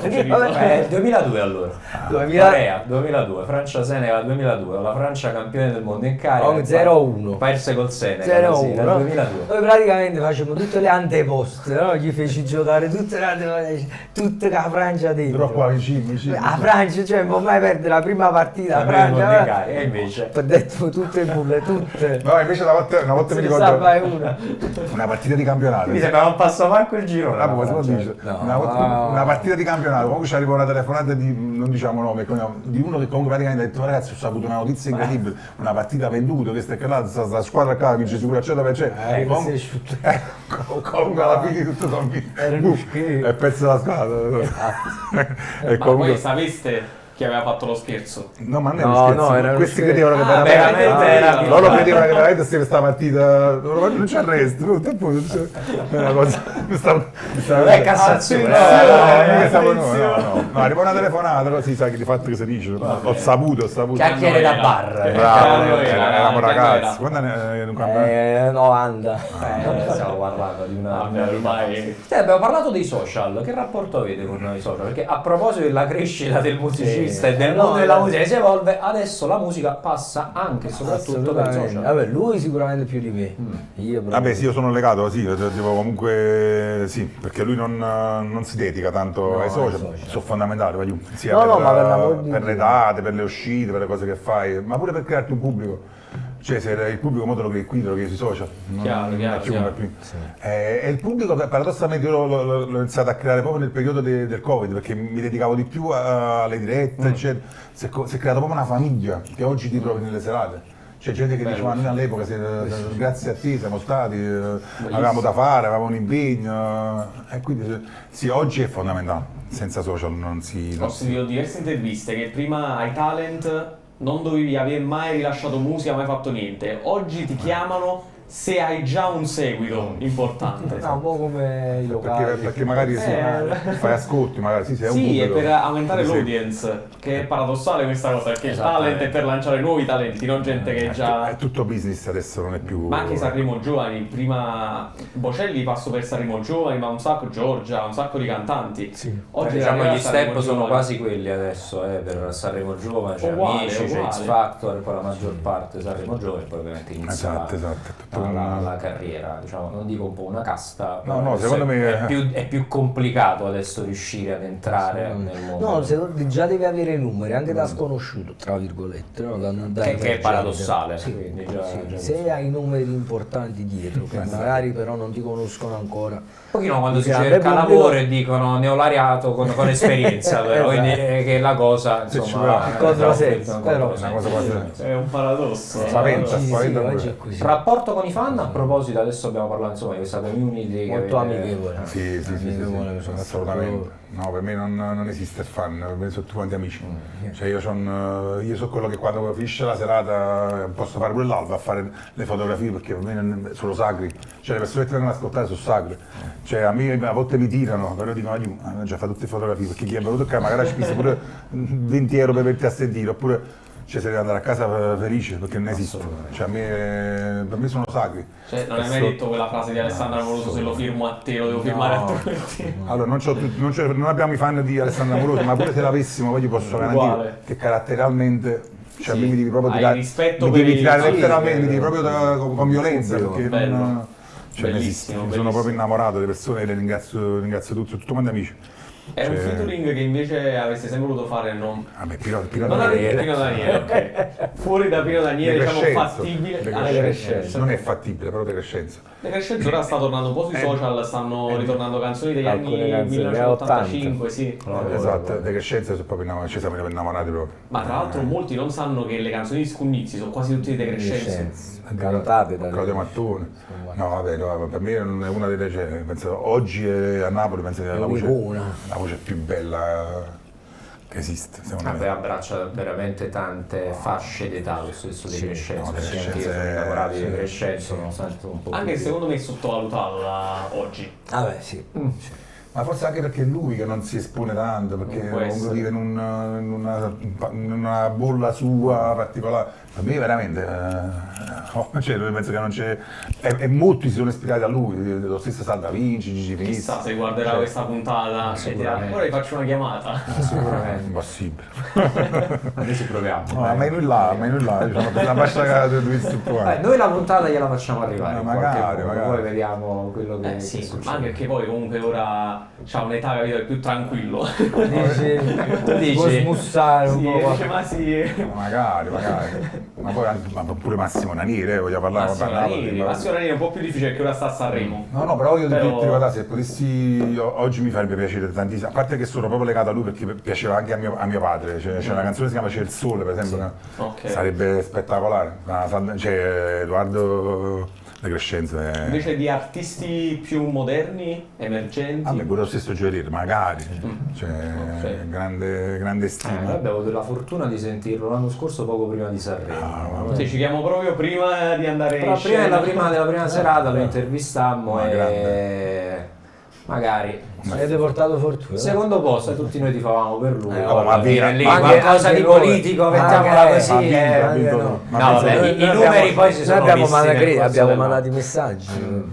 il 2002 allora. 2000 Corea 2002, Francia Senegal 2002, la Francia campione del mondo in carica. 0-1. Perse col Senegal, sì, 0-1, nel no? 2002. Noi praticamente facevamo tutte le anteposte, no? Gli feci giocare tutte le anteposte, tutte la Francia dentro. Però qua vicino. La Francia, cioè, non può mai perdere la prima partita, la Campione del mondo in Francia. carica, e invece Ho detto tutte bulle, tutte. No, invece una volta mi Se ne ricordo salva una. una partita di campionato. mi sembra non passa manco il giro. Ah, come si dice? No, Una partita di campionato, comunque ci arriva una telefonata di, non diciamo nome, di uno che comunque praticamente ha detto ragazzi ho saputo una notizia incredibile, una partita venduta, questa è che là, sta squadra qua vince sicuro al 100%, comunque alla fine tutto è pezzo della squadra. E Ma comunque... voi sapeste chi aveva fatto lo scherzo? No, ma non è uno scherzo, era uno questi scherzo. credevano che veramente era loro credevano che veramente se questa partita non c'è il resto, è una cosa Non è Cassazione. no, arriva una telefonata così sai che di fatto che si dice, ho saputo. Chiacchiere da bar. Bravo, era? eravamo Che ragazzi. era? Quando è un campionato? 90. Stiamo parlando di una... Vabbè, ormai... Abbiamo parlato dei social, che rapporto avete con i social? Perché a proposito della crescita del musicista e del mondo della musica che si evolve, adesso la musica passa anche e soprattutto per i social. Vabbè, lui sicuramente più di me. Io proprio- Vabbè sì, io sono legato, sì, tipo, comunque sì, perché lui non si dedica tanto ai social, sono fondamentali, voglio, sia No, per, no, ma per l'amor di per le Dio. date, per le uscite, per le cose che fai, ma pure per crearti un pubblico. Cioè se il pubblico mo te lo crei qui, te lo crei sui social, non Chiaro, è più come chiaro. prima. E il pubblico paradossalmente io l'ho iniziato a creare proprio nel periodo del Covid, perché mi dedicavo di più alle dirette, eccetera. Si è creata proprio una famiglia che oggi ti trovi nelle serate. C'è gente che diceva noi all'epoca, grazie a te siamo stati, avevamo da fare, avevamo un impegno, e quindi sì, oggi è fondamentale, senza social non si... Ho sentito diverse interviste che prima ai talent non dovevi aver mai rilasciato musica, mai fatto niente. Oggi ti chiamano se hai già un seguito importante. No, un po' come i locali. Perché magari sì, fai ascolti, magari sì, sei un Sì, è pubblico. per aumentare Sì. l'audience, che è paradossale questa cosa, perché il Esattamente. talent è per lanciare nuovi talenti, non gente che È già... tutto business adesso, non è più... Ma anche Sanremo Giovani, prima Bocelli passò per Sanremo Giovani, ma un sacco Giorgia, un sacco di cantanti. Sì. Oggi Diciamo arriva gli Sanremo step sono Giovani. quasi quelli adesso, per Sanremo Giovane, c'è Uguale, Amici, c'è uguale. X Factor, e poi la maggior parte Sanremo Giovane, poi ovviamente inizia Esatto, è tutto la carriera, diciamo, non dico un po' una casta, No, però no, adesso secondo me- è più complicato adesso riuscire ad entrare nel mondo. No, già devi avere i numeri, anche da sconosciuto, tra virgolette, no? Da che è emergente. paradossale. Sì, Quindi già- sì. già Se hai numeri importanti dietro, che magari però non ti conoscono ancora. Un pochino quando si Grande cerca pubblico. lavoro e dicono neolaureato con esperienza, però, quindi che la cosa Sì, ci insomma vuole. Controsenso, però. Una cosa quasi... È un paradosso. Spaventa, Sì, spaventa pure. oggi è così. Rapporto con i fan, a proposito, adesso abbiamo parlato insomma di questa community Molto che avete- amichevole. Sì, Amichevole, sono assolutamente. No, per me non esiste il fan, per me sono tutti quanti amici. Cioè io sono quello che quando finisce la serata posso fare pure l'alba a fare le fotografie perché per me sono sacri. Cioè le persone che ti vengono ad ascoltare sono sacre. Cioè a me a volte mi tirano, però dicono hanno già fatto tutte le fotografie perché chi è venuto qua magari ci spese pure 20 euro per venirti a sentire oppure cioè, se devi andare a casa felice perché non esiste. Cioè, per me sono sacri. Cioè, non hai mai detto quella frase di Alessandra Amoroso, se lo firmo a te lo devo firmare a te? Allora, non abbiamo i fan di Alessandro Amoroso, ma pure se l'avessimo, poi gli posso garantire Uguale. che caratterialmente, cioè, Sì. a me mi devi proprio Hai tirare, rispetto mi per devi il- tirare sì, letteralmente, mi devi proprio con violenza, Bello. perché Bello. non esiste. Bellissimo, Sono bellissimo. proprio innamorato delle persone e le ringrazio tutti, tutti quanti amici. È un featuring che invece avreste sempre voluto fare, non... Vabbè, Pino Non avete Daniele. Pino Daniele, ok. Fuori da Pino Daniele, De diciamo Crescenzo. fattibile. De Ah, Crescenzo. De Crescenzo. Non è fattibile, però De Crescenzo. De Crescenzo ora sta tornando un po' sui social, stanno ritornando canzoni degli Alcune anni canzoni, 1985, sì. Esatto, De Crescenzo sono proprio innamorati, ci siamo innamorati proprio. Ma tra l'altro molti non sanno che le canzoni di Scugnizzi sono quasi tutte di De Crescenzo. Cantate da Claudio Mattone. No, vabbè, no, per me è una delle, cioè, penso, oggi a Napoli penso che è la voce più bella che esiste, secondo Vabbè, me. abbraccia veramente tante fasce d'età lo stesso di Crescenzo, no, De perché Crescenzo anche io sono è- innamorato di sì, Crescenzo, nonostante un po' Anche più- se secondo me è sottovalutato da oggi. Vabbè, sì. Ma forse anche perché è lui che non si espone tanto, perché Non può comunque essere. vive in una bolla sua particolare. Per me veramente, cioè, penso che non c'è... E molti si sono ispirati a lui, lo stesso Salva Vinci, Gigi Finissi. Chissà se guarderà questa puntata e dirà, sicuramente. ora gli faccio una chiamata. Sicuramente. Impossibile. Noi ci proviamo. No, ma noi là, diciamo, per la fascia di tutto quanto. Noi la puntata gliela facciamo arrivare, Ma in qualche magari, modo, magari. poi vediamo quello che Sì, succede. ma anche perché poi comunque ora c'ha un'età, capito, è più tranquillo. Dici, può smussare un Sì, po'. dice, ma sì. Magari. Ma poi ma pure Massimo Nanieri, voglio parlare Massimo Nanieri è un po' più difficile perché ora sta a Sanremo. No, però io ti ricordo, se potessi, oggi mi farebbe piacere tantissimo, a parte che sono proprio legato a lui perché piaceva anche a mio padre, c'è una canzone che si chiama C'è il sole, per esempio, sarebbe spettacolare, c'è Edoardo De Crescenzo. Invece di artisti più moderni, emergenti? A me pure lo stesso Gioiellier, magari, grande stima. Noi abbiamo avuto la fortuna di sentirlo l'anno scorso poco prima di Sanremo. Sì, ci chiamo proprio prima di andare Però in scena. della prima serata lo intervistammo e magari avete portato fortuna. secondo posto tutti noi tifavamo per lui. ma dire lì anche qualcosa di noi. politico, mettiamola così. ha vinto. No, vabbè, i numeri poi si sono abbiamo visti nel corso abbiamo del- mandato i messaggi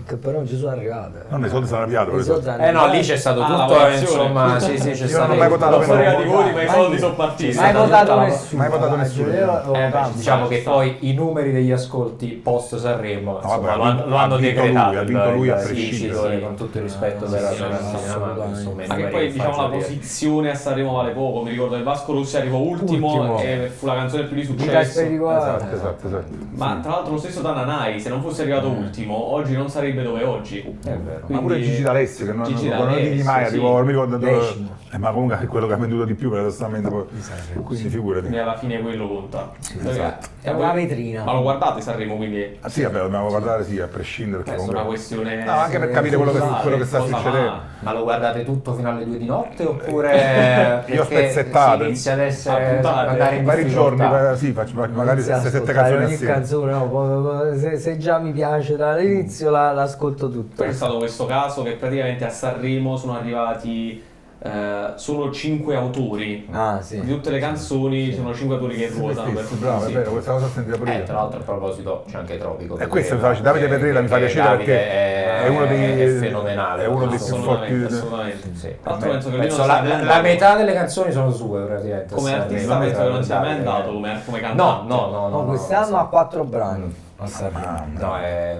che però non ci sono arrivati. Non i soldi sono arrivati, I soldi No, lì c'è stato la tutto, votazione. insomma, sì, c'è Io stato non ho mai votato Non per sono lui. arrivati i voti, ma i soldi sono partiti. Sì, Mai sì. votato tutta la- nessuno. mai votato nessuno. Diciamo che poi i numeri degli ascolti post Sanremo vabbè, lo hanno ha vinto decretato. lui, ha vinto lui a Sì, prescindere. sì, con tutto il rispetto per la insomma, Ma che poi diciamo la posizione a Sanremo vale poco, mi ricordo che Vasco Rossi arrivò ultimo e fu la canzone più di successo. Esatto. Ma tra l'altro lo stesso Tananai, se non fosse arrivato ultimo, oggi non sarebbe dove è oggi. È vero. Ma pure Gigi D'Alessio, che non Gigi non digli D'Alessio, mai, sì. arrivò, non mi ricordo dove. Decimo. Ma comunque è quello che ha venduto di più paradossalmente poi. Quindi figurati. Quindi alla fine quello conta. esatto. È una vetrina. Ma lo guardate Sanremo, quindi Ah, sì, vabbè, dobbiamo guardare, sì, a prescindere. Perché è una comunque... questione. No, anche per capire quello che sta cosa succedendo. va. Ma lo guardate tutto fino alle 2 di notte oppure Io ho perché spezzettato. si inizia ad essere A puntate. andare in Vari giorni, difficoltà? sì, faccio magari Inizia a 7 ascoltare canzoni ogni assieme. canzone, no, se già mi piace dall'inizio l'ascolto tutto. Poi c'è stato questo caso che praticamente a Sanremo sono arrivati solo 5 autori. Ah, sì. Di tutte le canzoni sono 5 autori che ruotano per tutti. Bravo, è vero, questa cosa ho sentito pure io. Tra l'altro a proposito c'è anche Tropico. E questo mi fa, Davide Petrella mi fa piacere perché è uno dei è fenomenale. è uno dei più forti. Assolutamente. Sì. Tra l'altro penso che lui Penso non sia mai la andato. metà delle canzoni sono sue praticamente. Come artista Sanremo. penso che non sia mai andato come cantante. No, Quest'anno ha 4 brani a Sanremo. No, è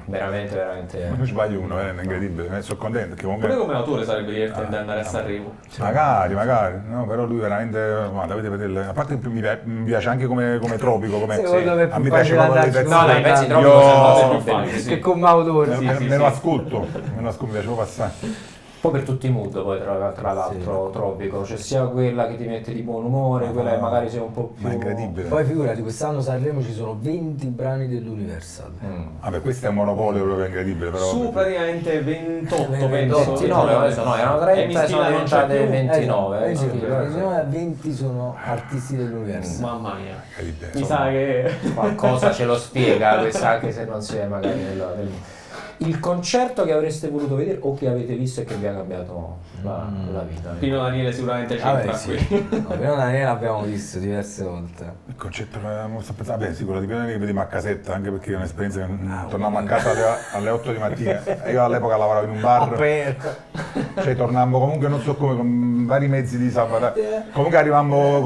veramente Non sbaglio uno, è incredibile, sono contento perché Pure comunque come autore sarebbe divertente andare a Sanremo. magari, no, però lui veramente, ma Davide Petrella, a parte che mi piace anche come Tropico, come Secondo me è a più me piace facile proprio andarci le pezzi. No, dai, i pezzi Io- Tropico sono più facili, belli. sì. Che come autore. me lo ascolto, mi piace proprio assai. Un po' per tutti i mood poi tra l'altro Tropico, c'è sia quella che ti mette di buon umore, quella che magari sei un po' più... Ma è incredibile. Poi figurati, quest'anno a Sanremo ci sono 20 brani dell'Universal. Vabbè, questo è un monopolio proprio incredibile, però. Su praticamente 28 penso. 29 adesso no, erano 30 e sono diventate 29. Sì, sì, 20 sono artisti dell'Universal. Mamma mia. Incredibile, Mi insomma. sa che Qualcosa ce lo spiega, questa, anche se non si è magari nel... Il concerto che avreste voluto vedere o che avete visto e che vi ha cambiato la vita? Pino Daniele sicuramente c'entra Vabbè, sì. qui. No, però Daniele l'abbiamo visto diverse volte. Il concetto sto pensando, vabbè, sicuro di più che vediamo a casetta, anche perché è un'esperienza che tornavamo a casa alle 8 di mattina. Io all'epoca lavoravo in un bar, cioè tornavamo comunque non so come, con vari mezzi di sabato. Comunque arrivavamo,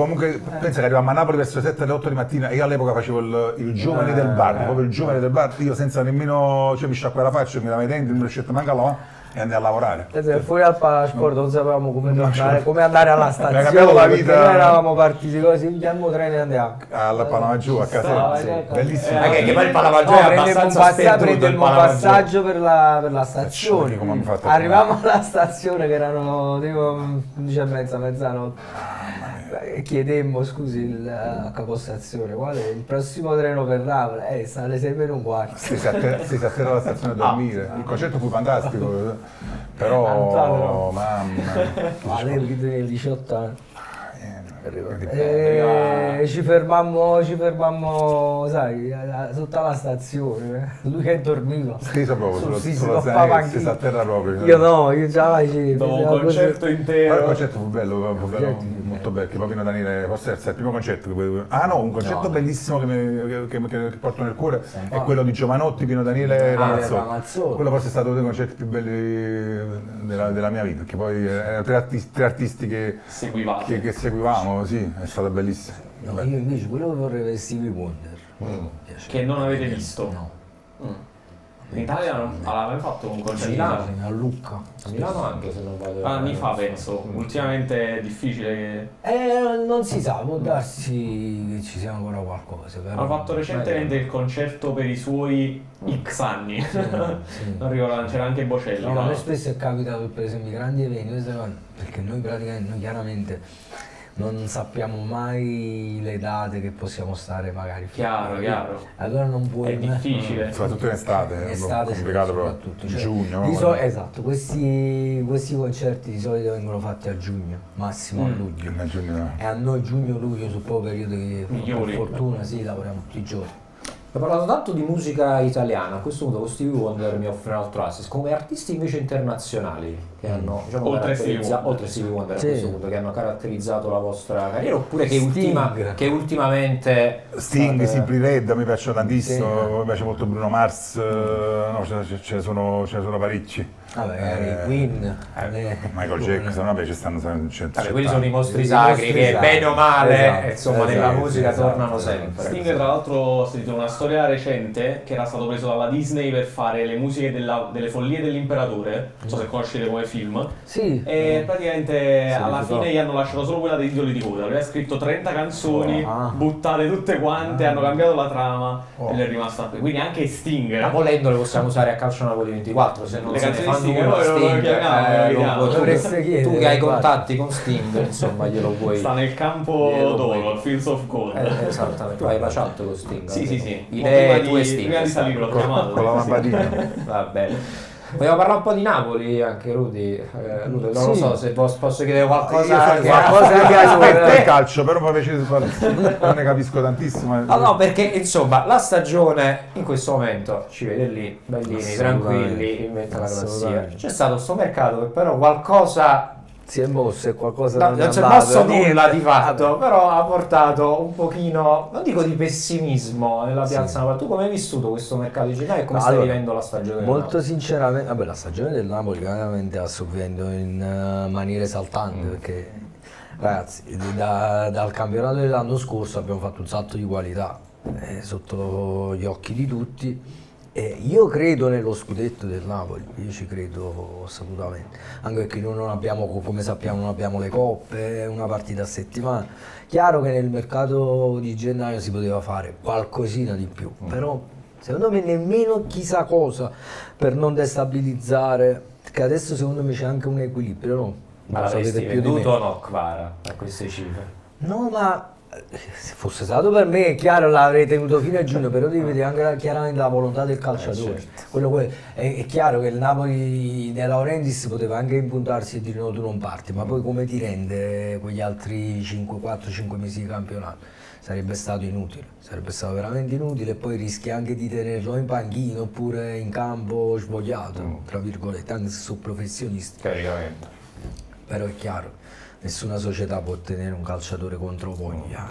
pensa che arrivavamo a Napoli verso le 7 alle 8 di mattina e io all'epoca facevo il giovane del bar, proprio il giovane del bar, io senza nemmeno, cioè mi sciacquavo la faccia, mi lavavo i denti, non riuscivo manco a lavare e andai a lavorare. Fuori al Palasport non sapevamo come andare alla Mi ha cambiato stazione, la perché vita. noi eravamo partiti così, pigliamo treno e andiamo. Alla Palamaggiù, a casetta, bellissimo. Anche che poi il Palavaggio No, è abbastanza sperduto, il prendemmo un Palavaggio. passaggio per la stazione. Come hanno fatto a Arrivavamo alla stazione che erano tipo 11:30, mezzanotte. E chiedemmo, scusi, la capostazione, qual è il prossimo treno per Napoli? Sta alle 6:15. Stesi a terra alla stazione a dormire. Il concerto fu fantastico, però Fantastico. mamma. All'epoca tenevo 18 anni. Incredibile. E ci fermammo, sai, sotto alla stazione. Lui che dormiva. Steso proprio, Sì, sulla si zaina, anch'io. stesa a terra proprio. Io no, io già facevo. Dopo un facevo concerto Però il intero. concerto fu bello, molto bello, che poi Pino Daniele, forse è il primo concerto un concerto bellissimo che porto nel cuore è quello di Giovanotti, Pino Daniele Ramazzotto. Ramazzotto. Quello forse è stato uno dei concerti più belli della mia vita, perché poi erano tre artisti che Seguivate. seguivamo, sì, è stato bellissimo. No, io invece quello che vorrei vedere Stevie Wonder. Mi piace. Che non avete visto. No. In Italia non aveva mai fatto un concerto in Milano. Italia? A Lucca. A Milano anche, se non vado. Anni fa penso, ultimamente è difficile che... Non si sa, può darsi che ci sia ancora qualcosa. Però... Hanno fatto recentemente il concerto per i suoi X anni, Sì. non ricordo, c'era anche Bocelli. No, ma no? a noi spesso è capitato per esempio i grandi eventi, perché noi praticamente, noi chiaramente non sappiamo mai le date che possiamo stare magari Chiaro, chiaro. allora non puoi È difficile. Soprattutto in estate, è estate complicato soprattutto, proprio. cioè, Giugno. di guarda. esatto, questi concerti di solito vengono fatti a giugno, massimo a luglio. Giugno. E a noi giugno-luglio sono proprio periodi che Migliori. per fortuna sì, lavoriamo tutti i giorni. Ho parlato tanto di musica italiana, a questo punto con Stevie Wonder mi offre un altro assist, come artisti invece internazionali che hanno, diciamo, Oltre Stevie Wonder. oltre Stevie Wonder Sì. a questo punto, che hanno caratterizzato la vostra carriera, oppure che, Sting. che ultimamente Sting, state- Simply Red, mi piacciono tantissimo, Sì. mi piace molto Bruno Mars, no, ce ne sono parecchi. Vabbè, Queen, Michael Jackson, vabbè, ci stanno c'è quelli sono i mostri I sacri mostri che sacri. bene o male, Esatto, insomma, esatto, nella musica esatto, tornano esatto. sempre. Sting tra l'altro ho sentito una storia recente che era stato preso dalla Disney per fare le musiche delle follie dell'imperatore, non so se conoscete come film, Sì. e praticamente alla ricordo. fine gli hanno lasciato solo quella dei titoli di coda, lui ha scritto 30 canzoni, Ah. buttate tutte quante, hanno cambiato la trama Oh. e le è rimasta qui, quindi anche Sting. Ma volendo le possiamo usare a Calcio Napoli 24, se non Le se ne canzoni fanno Sting, una noi lo Sting, chiamiamo, lo chiediamo. Dovreste chiedere, tu che hai guarda. contatti con Sting, insomma, glielo puoi. Sta nel campo Glielo d'oro, puoi- il Fields of Gold. Esattamente, tu hai la chat con Sting. Sì, sì, sì. Idee Prima tue di- Sting. prima di salire l'ho chiamato. Con la Sì. lampadina. Va bene. Vogliamo parlare un po' di Napoli anche, Rudy? Rudy, non lo Sì. so se posso chiedere Io qualcosa anche qualcosa anche a del calcio, però mi piace non ne capisco tantissimo. No, no, perché insomma la stagione in questo momento ci vede lì, bellini, Assolutamente. tranquilli, in mezzo alla galassia. Assolutamente. C'è stato sto mercato che però qualcosa, Si è mosso e qualcosa no, non non è si è andato, mosso niente. nulla di fatto, però ha portato un pochino, non dico di pessimismo nella piazza Napoli. Tu come hai vissuto questo mercato di gennaio e come No, stai allora, vivendo la stagione del Molto Napoli? sinceramente, vabbè, la stagione del Napoli veramente sta sovvenendo in maniera esaltante perché ragazzi, dal campionato dell'anno scorso abbiamo fatto un salto di qualità sotto gli occhi di tutti. E io credo nello scudetto del Napoli, io ci credo assolutamente, anche perché noi non abbiamo, come sappiamo, non abbiamo le coppe, una partita a settimana. Chiaro che nel mercato di gennaio si poteva fare qualcosina di più, però secondo me nemmeno chissà cosa per non destabilizzare, perché adesso secondo me c'è anche un equilibrio, no? Ma Lo sapete l'avresti più di me. venduto o no Kvara a queste cifre? No, ma se fosse stato per me, è chiaro, l'avrei tenuto fino a giugno, però devi vedere anche chiaramente la volontà del calciatore. certo. È chiaro che il Napoli De Laurentiis poteva anche impuntarsi e dire no, tu non parti, ma poi come ti rende quegli altri 4-5 mesi di campionato? Sarebbe stato inutile, sarebbe stato veramente inutile e poi rischi anche di tenerlo in panchina oppure in campo svogliato, tra virgolette, anche se sono professionisti. Caricamento. Però è chiaro, nessuna società può tenere un calciatore contro voglia.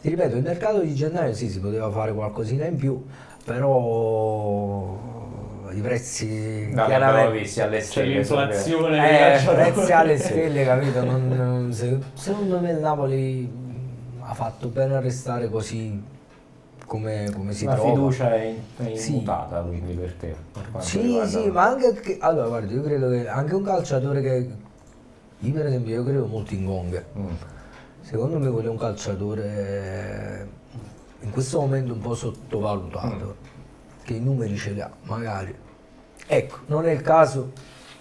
Ti ripeto, il mercato di gennaio sì, si poteva fare qualcosina in più, però i prezzi No, li abbiamo visti alle C'è stelle. l'inflazione dei calciatori. prezzi alle stelle, capito? Secondo me il Napoli ha fatto bene a restare così come si La trova. fiducia è Sì. immutata quindi per te. per quanto Sì, riguarda- sì, ma anche che, allora guarda, io credo che anche un calciatore che io per esempio io credo molto in Gong. Secondo me quello è un calciatore in questo momento un po' sottovalutato, che i numeri ce li ha, magari. Ecco, non è il caso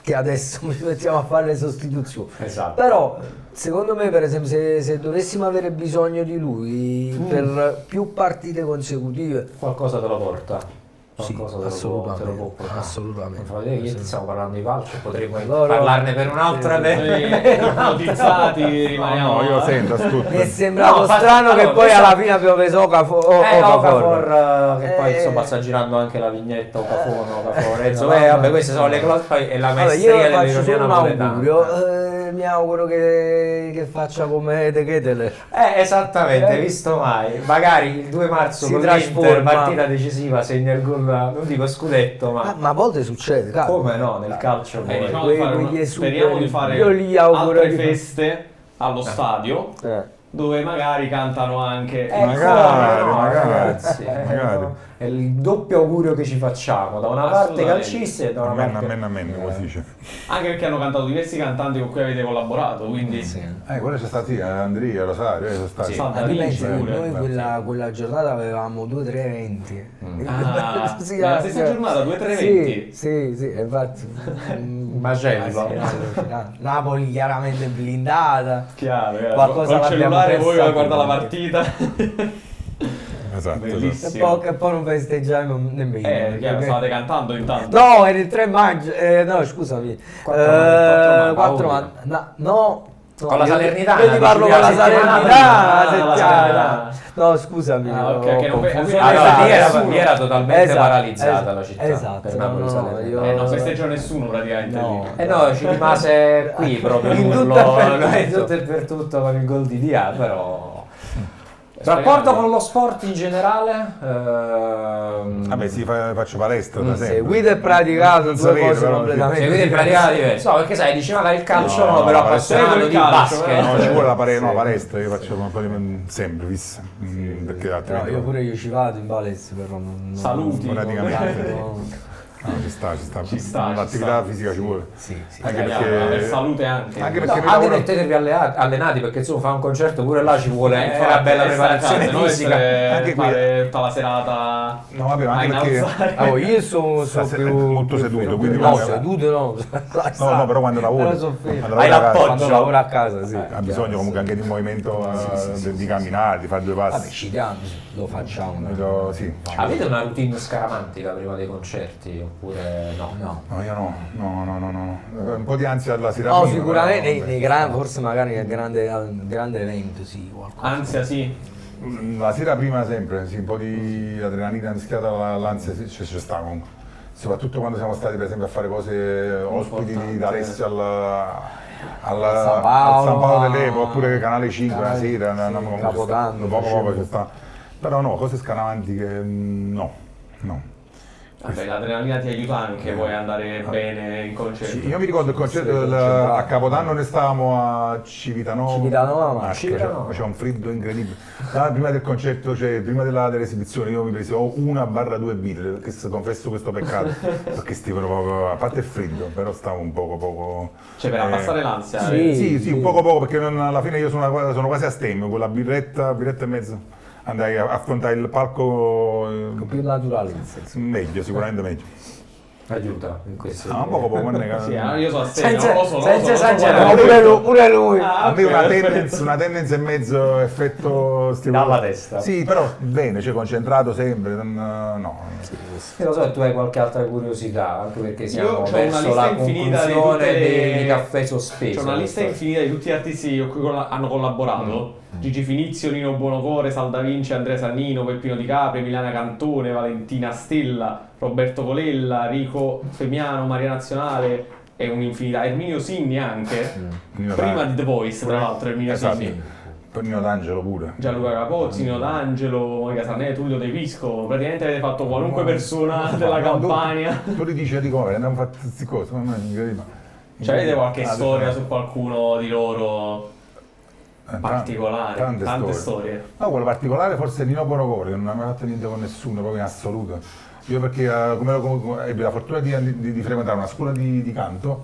che adesso ci mettiamo a fare le sostituzioni. Esatto. Però secondo me per esempio se dovessimo avere bisogno di lui per più partite consecutive, Qualcosa te lo porta. sì, Qualcosa te lo assolutamente, può portare. assolutamente. Mi fa vedere che stiamo parlando di calcio, potremmo Loro- parlarne per un'altra Noi ipnotizzati rimaniamo. No, io sento, ascolta. Mi è sembrato No, strano allora, che poi questa- alla fine abbiamo preso Okafor. Okafor, che poi Eh. insomma sta girando anche la vignetta Okafor, Enzo. vabbè. Vabbè, queste sono le cose, poi è la Vabbè, maestria io faccio dell'ironia solo un napoletana. augurio, mi auguro che faccia come De Ketelaere. Esattamente, visto mai. Magari il 2 marzo Si con l'Inter, trasforma. partita decisiva, segna il gol, non dico scudetto, Ma a volte succede, cavolo. come no, nel calcio poi. Diciamo di fare quegli speriamo di fare io gli auguro altre di- feste allo stadio dove magari cantano anche Magari, no, magari, ragazzi, magari. è il doppio augurio che ci facciamo, da una parte Assolutamente. calcisti e da una Amen, parte... amen, amen, come si dice. Anche perché hanno cantato diversi cantanti con cui avete collaborato, quindi... Sì. Quello c'è stato, sì, Andrea, Rosario, sono stati. Sì. Salvo Ma da tu Vinci pensi che pure. noi quella giornata avevamo 2-3 eventi. Ah, Sì, nella anche- stessa giornata 2-3 sì, eventi? sì, infatti. Macello. allucinante. Napoli chiaramente blindata. Chiaro, Qualcosa col l'abbiamo cellulare voi persa a guardare la pure. partita. Esatto, Bellissimo. Che poi non festeggiamo nemmeno. Chiaro, perché- stavate cantando intanto. No, era il 3 maggio. No, scusami. 4 maggio. No. Con la io- Salernitana, Io ti parlo dici, con la la settimana Salernitana. prima. la Settimana. No, scusami. Ah, ok, ho che non fe- confuso. Allora, lì era, nessuno. lì era totalmente Esatto, paralizzata la città. esatto, per no, Napoli no, Salernitana. io- Non festeggiò nessuno praticamente No. lì. No, ci rimase qui proprio In l'urlo, tutto e per in tutto e per tutto con il gol di Dia, però... Rapporto con lo sport in generale? Vabbè, sì, faccio palestra da sempre. Seguito e praticato, Non due sapete, cose però, completamente Seguite in pratica diverso. No, perché sai, dici magari il calcio No, no, però no, appassionato seguo il di calcio, basket. No, ci vuole la Sì. palestra, io faccio un po' di sempre, fissa. Perché No, altrimenti io pure io ci vado in palestra, però non... Saluti. praticamente. no. No, ci sta. Ci sta, L'attività ci sta. fisica ci vuole. Sì. Anche Chiaro, perché- per salute anche. anche No, perché mi anche lavoro- per tenervi allenati, perché insomma fa un concerto pure là ci vuole Infatti, una bella è preparazione stancante, no? fisica. Anche qui- Fare tutta la serata No, vabbè, ma a anche perché... innalzare. Io sono più... molto seduto, quindi No, quando- seduto no. No, però quando lavoro... Però sono fermo. quando Hai lavoro a casa- l'appoggio. Quando lavoro a casa, sì. ha bisogno comunque anche di un movimento, di camminare, di fare due Vabbè, passi. ci diamo, lo facciamo. Sì. Avete una routine scaramantica prima dei concerti oppure no? No. No, io no. Un po' di ansia alla sera No, prima, sicuramente però- nei grandi, forse magari nel grande evento, sì, qualcosa. Ansia sì. La sera prima sempre, sì, un po' di adrenalina mischiata all'ansia c'è sta comunque. Soprattutto quando siamo stati per esempio a fare cose ospiti di Importante. Alessio San al Paolo, San Paolo dell'Epo, oppure Canale 5 la Canale- sera, sì, comunque Capodanno, poco facevo. c'è sta. Però no, cose scaramantiche no. Vabbè, l'adrenalina ti aiuta anche poi ad andare bene in concerto. Sì, io mi ricordo il concerto a Capodanno, noi stavamo a Civitanova. Civitanova, Marche, Civitanova. c'era un freddo incredibile. Prima del concerto, cioè prima dell'esibizione, io mi presi 1/2 birre, che se confesso questo peccato, perché stavano proprio, a parte il freddo, però stavo un poco... Cioè per abbassare l'ansia. Sì. Sì, un poco perché alla fine io sono quasi a stemma, con la birretta e mezzo. Andai a affrontare il palco Più naturalezza. meglio, sicuramente meglio. Aiuta in questo. Un poco, ma non è che- Sì, io so a sé, Senza- non lo so, senza lo so, esagerare. lo so. Pure lui. Ah, A me ok, una perfetto. tendenza e mezzo effetto stimolante. Dalla testa. Sì, però bene, cioè concentrato sempre, no. Io lo so che tu hai qualche altra curiosità, anche perché siamo Io c'ho una verso lista la infinita di conclusione tutte le- di caffè sospeso. C'è una lista infinita di tutti gli artisti con cui hanno collaborato. Gigi Finizio, Nino Buonocore, Salda Vinci, Andrea Sannino, Peppino Di Capri, Emiliana Cantone, Valentina Stella, Roberto Colella, Rico Femiano, Maria Nazionale e un'infinità. Erminio Sinni anche, prima di The Voice tra l'altro Erminio Esatto. Sinni. Poi Nino D'Angelo pure. Gianluca Capozzi, Nino D'Angelo, Monica Sarnè, Tullio De Pisco, praticamente avete fatto qualunque persona della Campania. Tu li dici, dico, vabbè, andiamo a fare queste cose, ma è incredibile. Cioè avete qualche Ah, storia su qualcuno di loro particolare? Tante storie. No, quello particolare forse è Nino Buonocore, che non ha mai fatto niente con nessuno, proprio in assoluto. Io perché ebbi la fortuna di frequentare una scuola di canto.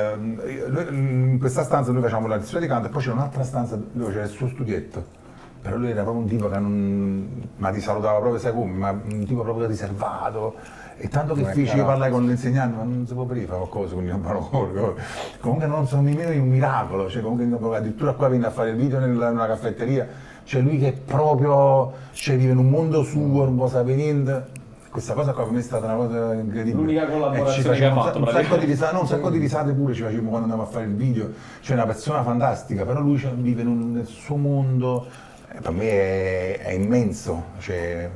In questa stanza noi facevamo la lezione di canto e poi c'era un'altra stanza dove c'era il suo studietto. Però lui era proprio un tipo che ma ti salutava proprio, sai come, ma un tipo proprio riservato. E tanto che feci, io parlai con l'insegnante, ma non si può aprire qualcosa con il Buonocore. Comunque non sono nemmeno un miracolo, cioè comunque addirittura qua viene a fare il video nella caffetteria, c'è lui che proprio vive in un mondo suo, non può sapere niente. Questa cosa qua per me è stata una cosa incredibile. L'unica collaborazione E ci facevamo che ha fatto, un sacco di risate, un sacco di risate pure ci facevamo quando andavamo a fare il video. C'è una persona fantastica, però lui vive nel suo mondo. Per me è immenso, cioè,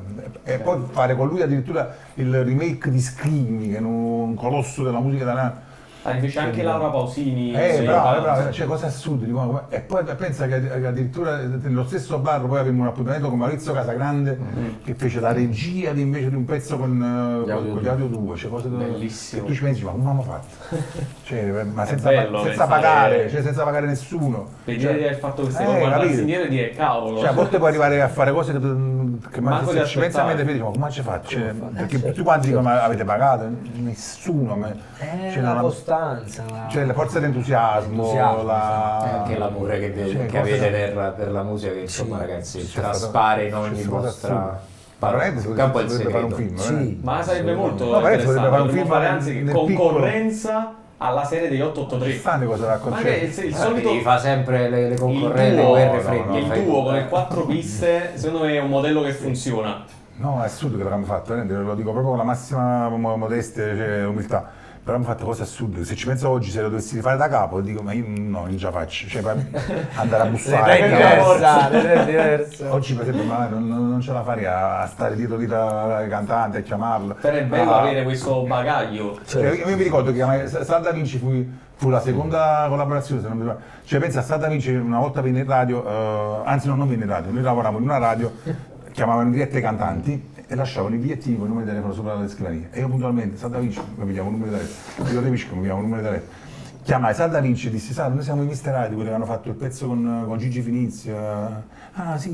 e poi fare con lui addirittura il remake di Scream, che è un colosso della musica italiana, Invece anche Laura Pausini. brava, cioè cose assurde, e poi pensa che addirittura nello stesso bar poi avevamo un appuntamento con Maurizio Casagrande che fece la regia invece di un pezzo con gli Audio 2, cioè cose bellissimo. che tu ci pensi, ma come abbiamo fatto? Cioè, ma senza bello pagare, cioè senza pagare nessuno. Vedere di aver fatto queste cose, guardarsi indietro e dire cavolo. Cioè a volte puoi arrivare a fare cose che Manco se di ci pensi a me aspettare. vedi, ma come ci faccio? Cioè, perché tutti quanti dicono ma avete pagato? Nessuno. Cioè, la costanza. Cioè la forza d'entusiasmo, anche l'amore che avete per la musica, che insomma ragazzi traspare in ogni vostra parola. Sul Campo il fare un segreto. film, Sì. Ma sarebbe molto No, magari si potrebbe fare un interessante. film Fare anzi nel concorrenza alla serie degli 883. Stanno cosa da Ma che concerto. il solito Devi fa sempre le concorrenti, il le duo, guerre fredde. il duo con le 4 piste, secondo me è un modello che funziona. No, è assurdo che l'abbiamo fatto, lo dico proprio con la massima modestia, cioè, umiltà. Però abbiamo fatto cose assurde. Se ci penso oggi, se lo dovessi rifare da capo, dico, ma io no, non ce la faccio. Cioè, andare a bussare. È diverso. Oggi, per esempio, non ce la farei a stare dietro ai cantanti, a chiamarlo. Però è bello avere questo bagaglio. Cioè, io mi ricordo che Salda Vinci fu la seconda collaborazione, se non mi sbaglio. Cioè, pensa a Salda Vinci, una volta venne in radio, anzi no, non venne in radio, noi lavoravamo in una radio, chiamavano in diretta i cantanti e lasciavano i bigliettini con il numero di telefono sopra le scrivanie. E io puntualmente, Salda Vinci, mi pigliavo un numero di telefono, io mi pigliavo un numero di telefono. Chiamai Salda Vinci e dissi, Salda, noi siamo i Mister Radio, quelli che hanno fatto il pezzo con Gigi Finizio. Ah sì,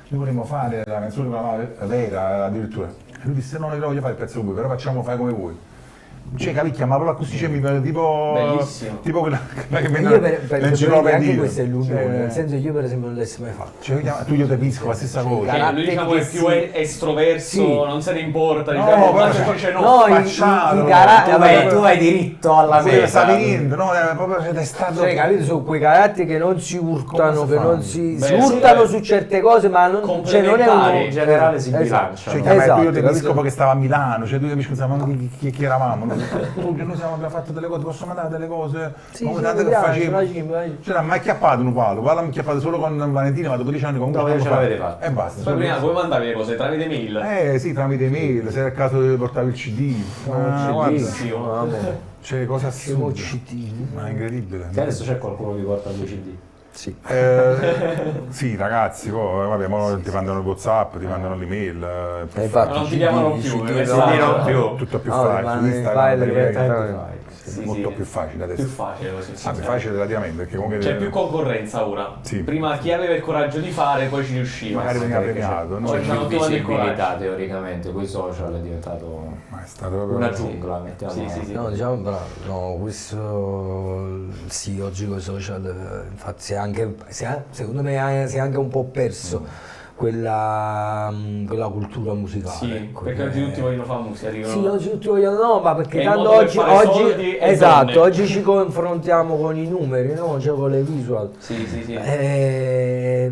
noi vorremmo fare la canzone con la vera addirittura. E lui disse, no, io voglio fare il pezzo con voi, però facciamo fare come voi. Cioè, capì, chiamava così, cioè, Bellissimo. tipo quella che Io vende per l'enciclopedia. anche questo è l'unione, Cioè, nel senso io per esempio non l'avessi mai fatto. cioè, tu io ti capisco, la stessa cosa. Che lui diciamo è più estroverso, Sì. non se ne importa, No, diciamo, però ma c'è- poi c'è no. No, Facciamo, i caratteri, Tu hai diritto alla Non meta. sa niente, no? Proprio è stato. cioè, capito, sono quei caratteri che non si urtano, Come che si non fanno? si Beh, urtano sì, su certe cose, ma non, cioè, non è complementari, in generale si Esatto. bilanciano. Cioè, chiamai Esatto, tu io ti capito? capisco che stava a Milano, cioè tu mi pensavamo chi eravamo. Noi abbiamo fatto delle cose, posso mandare delle cose? Sì, Ma sì, guardate mi che piace, facevo. vai. Cioè, non mi ha chiappato un palo, mi ha chiappato solo con Valentina, ma dopo 10 anni comunque No, ce ce l'avete fatto. E basta. Poi prima come mandavi le cose tramite mail? Sì, tramite mail, se era il caso di portare il CD. Guarda, Bellissimo. c'è cose Siamo assurde. citini. Ma è incredibile. Che adesso c'è qualcuno che porta due CD. Sì. Sì, ragazzi, poi vabbè, ti mandano il WhatsApp, ti mandano l'email. Infatti, Ma non ti chiamano più, CD, perché no, CD non no. più. Tutto più No, facile. ma Su Instagram, fai le praticamente, Sì, molto sì. più facile adesso. Più facile così. sì, Più sì. facile relativamente, perché comunque C'è più concorrenza ora. Sì. Prima chi aveva il coraggio di fare, poi ci riusciva. magari veniva perché premiato. no? Poi C'è c'hanno più tutti quanti il visibilità coraggio. teoricamente, con i social è diventato Ma è stato proprio una giungla, mettiamo. Sì. No, diciamo bravo, no, questo sì, oggi con i social, infatti secondo me si è anche un po' perso quella cultura musicale. Sì, ecco, perché che- oggi tutti vogliono fare musica, dicono. Sì, oggi tutti vogliono, no, ma perché È il tanto modo per oggi, fare soldi e esatto, donne. oggi ci confrontiamo con i numeri, no? Cioè con le visual. Sì.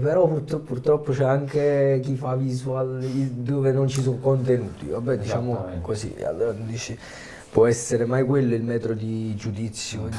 Però purtroppo c'è anche chi fa visual dove non ci sono contenuti, vabbè, diciamo Esattamente. così, allora dici, può essere mai quello il metro di giudizio,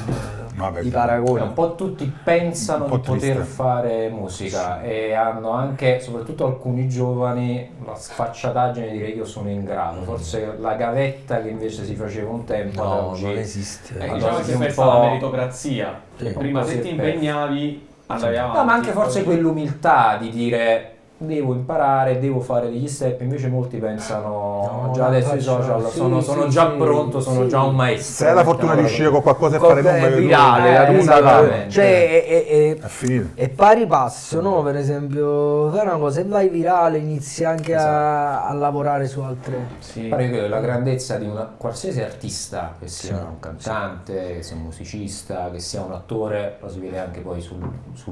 Vabbè, di sì. paragone. Un po' tutti pensano Un po' di poter triste. fare musica e hanno anche, soprattutto alcuni giovani, la sfacciataggine di dire io sono in grado. Forse la gavetta che invece si faceva un tempo ad No, oggi non esiste. Allora, Diciamo che sì, è un sempre po'- stata la meritocrazia. Sì. Prima Un po' se si ti è perso. impegnavi andavi avanti. No, ma anche forse Poi- quell'umiltà di dire devo imparare, devo fare degli step, invece molti pensano No, già la adesso i faccio- social sì, sono sì, già sì, pronto, sono sì. già un maestro. Se hai la fortuna di uscire con qualcosa e fare È numeri, virale, la tua esattamente. cioè è finito. è pari passo, no? Per esempio, fai una cosa e vai virale, inizi anche a lavorare su altre. Sì. Pare che la grandezza di una qualsiasi artista, che sia un cantante, che sia un musicista, che sia un attore, lo si vede anche poi sul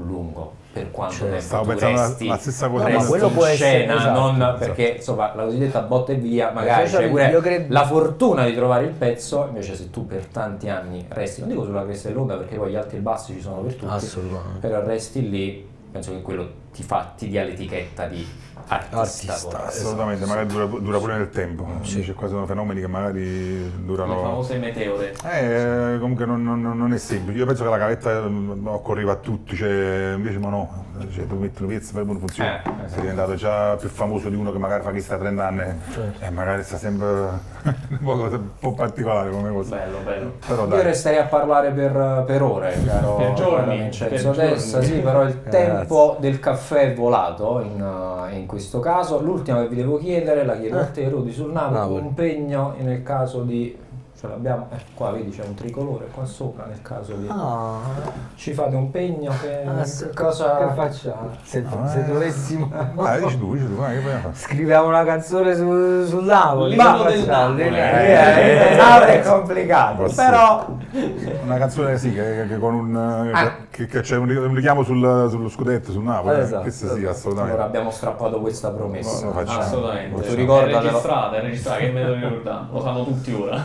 lungo, per quanto tempo stavo tu pensando resti, la stessa cosa. resti No, ma quello in può essere- scena, esatto, non perché insomma la cosiddetta botta e via, magari social c'è pure io credo- la fortuna di trovare il pezzo, invece se tu per tanti anni resti, non dico sulla cresta dell'onda perché poi gli alti e i bassi ci sono per tutti, Assolutamente. però resti lì, penso che quello ti dia l'etichetta di artista. Artista, Assolutamente, magari dura pure nel tempo. Invece qua sono fenomeni che magari Le durano. famose meteore. Comunque non è semplice. Io penso che la cavetta occorreva a tutti, cioè, invece ma no. Cioè, tu metti un pezzo e poi non funziona. Sei diventato già più famoso di uno che magari fa chi sta 30 anni e magari sta sempre un po' particolare come cosa. Bello. Però Io dai. resterei a parlare per ore, caro Per giorni, caro Vincenzo per Testa, giorni. sì, però il tempo del caffè è volato in questo caso. L'ultima che vi devo chiedere, la chiedo a te, Rudi, sul Napoli, un impegno nel caso di... ce l'abbiamo, qua vedi c'è un tricolore qua sopra, nel caso di... ci fate un pegno, cosa... Che facciamo? Se dovessimo Dici tu, che vogliamo fare? scriviamo una canzone sul Napoli, L'idolo del facciamo? Napoli. è complicato, Forse. però... Una canzone sì, che con che c'è un richiamo sullo scudetto, sul Napoli. Esatto. Questo sì, Allora assolutamente. abbiamo strappato questa promessa. Lo facciamo. Assolutamente. Tu ricordatelo. È registrata, che me lo ricordavo. Lo sanno tutti ora.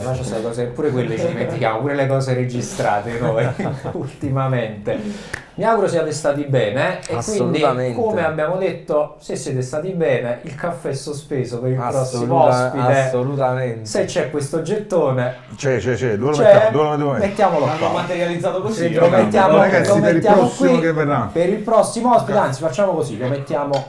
Lascia queste cose, pure quelle ci dimentichiamo, pure le cose registrate noi ultimamente. Mi auguro siate stati bene e quindi, Assolutamente. come abbiamo detto, se siete stati bene, il caffè è sospeso per il prossimo ospite. Assolutamente. Se c'è questo gettone, C'è, dove c'è, lo mettiamo? mettiamolo L'hanno qua. materializzato così. Sì, lo mettiamo, ragazzi, lo per il mettiamo prossimo qui che verrà. per il prossimo ospite, anzi facciamo così, lo mettiamo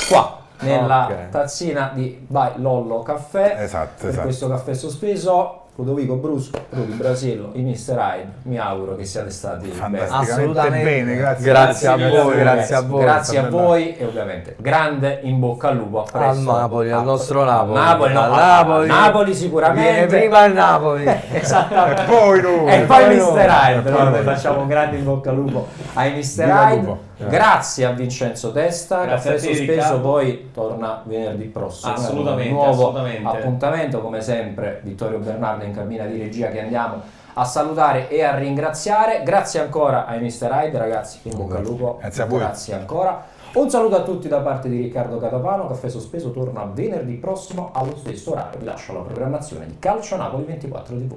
qua nella Ok. tazzina di Vai Lollo Caffè. Esatto, Per esatto. questo caffè sospeso, Ludovico Brusco, Rudi Brasillo, i Mr. Hyde, mi auguro che siate stati bene. Fantasticamente Assolutamente. bene, grazie. Grazie a voi, Grazie grazie a voi. Grazie a voi e ovviamente grande in bocca al lupo. A Al presto. Napoli, al nostro Napoli. Napoli, no, Al Napoli, Napoli sicuramente. Viene prima il Napoli. Esattamente. E poi noi. E poi poi Mr. noi. Hyde, E poi noi noi. facciamo un grande in bocca al lupo ai Mr. Viva il Hyde. lupo. Grazie a Vincenzo Testa, Grazie caffè a te, sospeso Riccardo. poi torna venerdì prossimo. Assolutamente, Un nuovo assolutamente. appuntamento, come sempre Vittorio Bernardo in cabina di regia che andiamo a salutare e a ringraziare. Grazie ancora ai Mr. Hyde, ragazzi, in bocca al lupo. Grazie a voi. Grazie ancora. Un saluto a tutti da parte di Riccardo Catapano. Caffè sospeso torna venerdì prossimo allo stesso orario. Vi lascio la programmazione di Calcio Napoli 24 TV.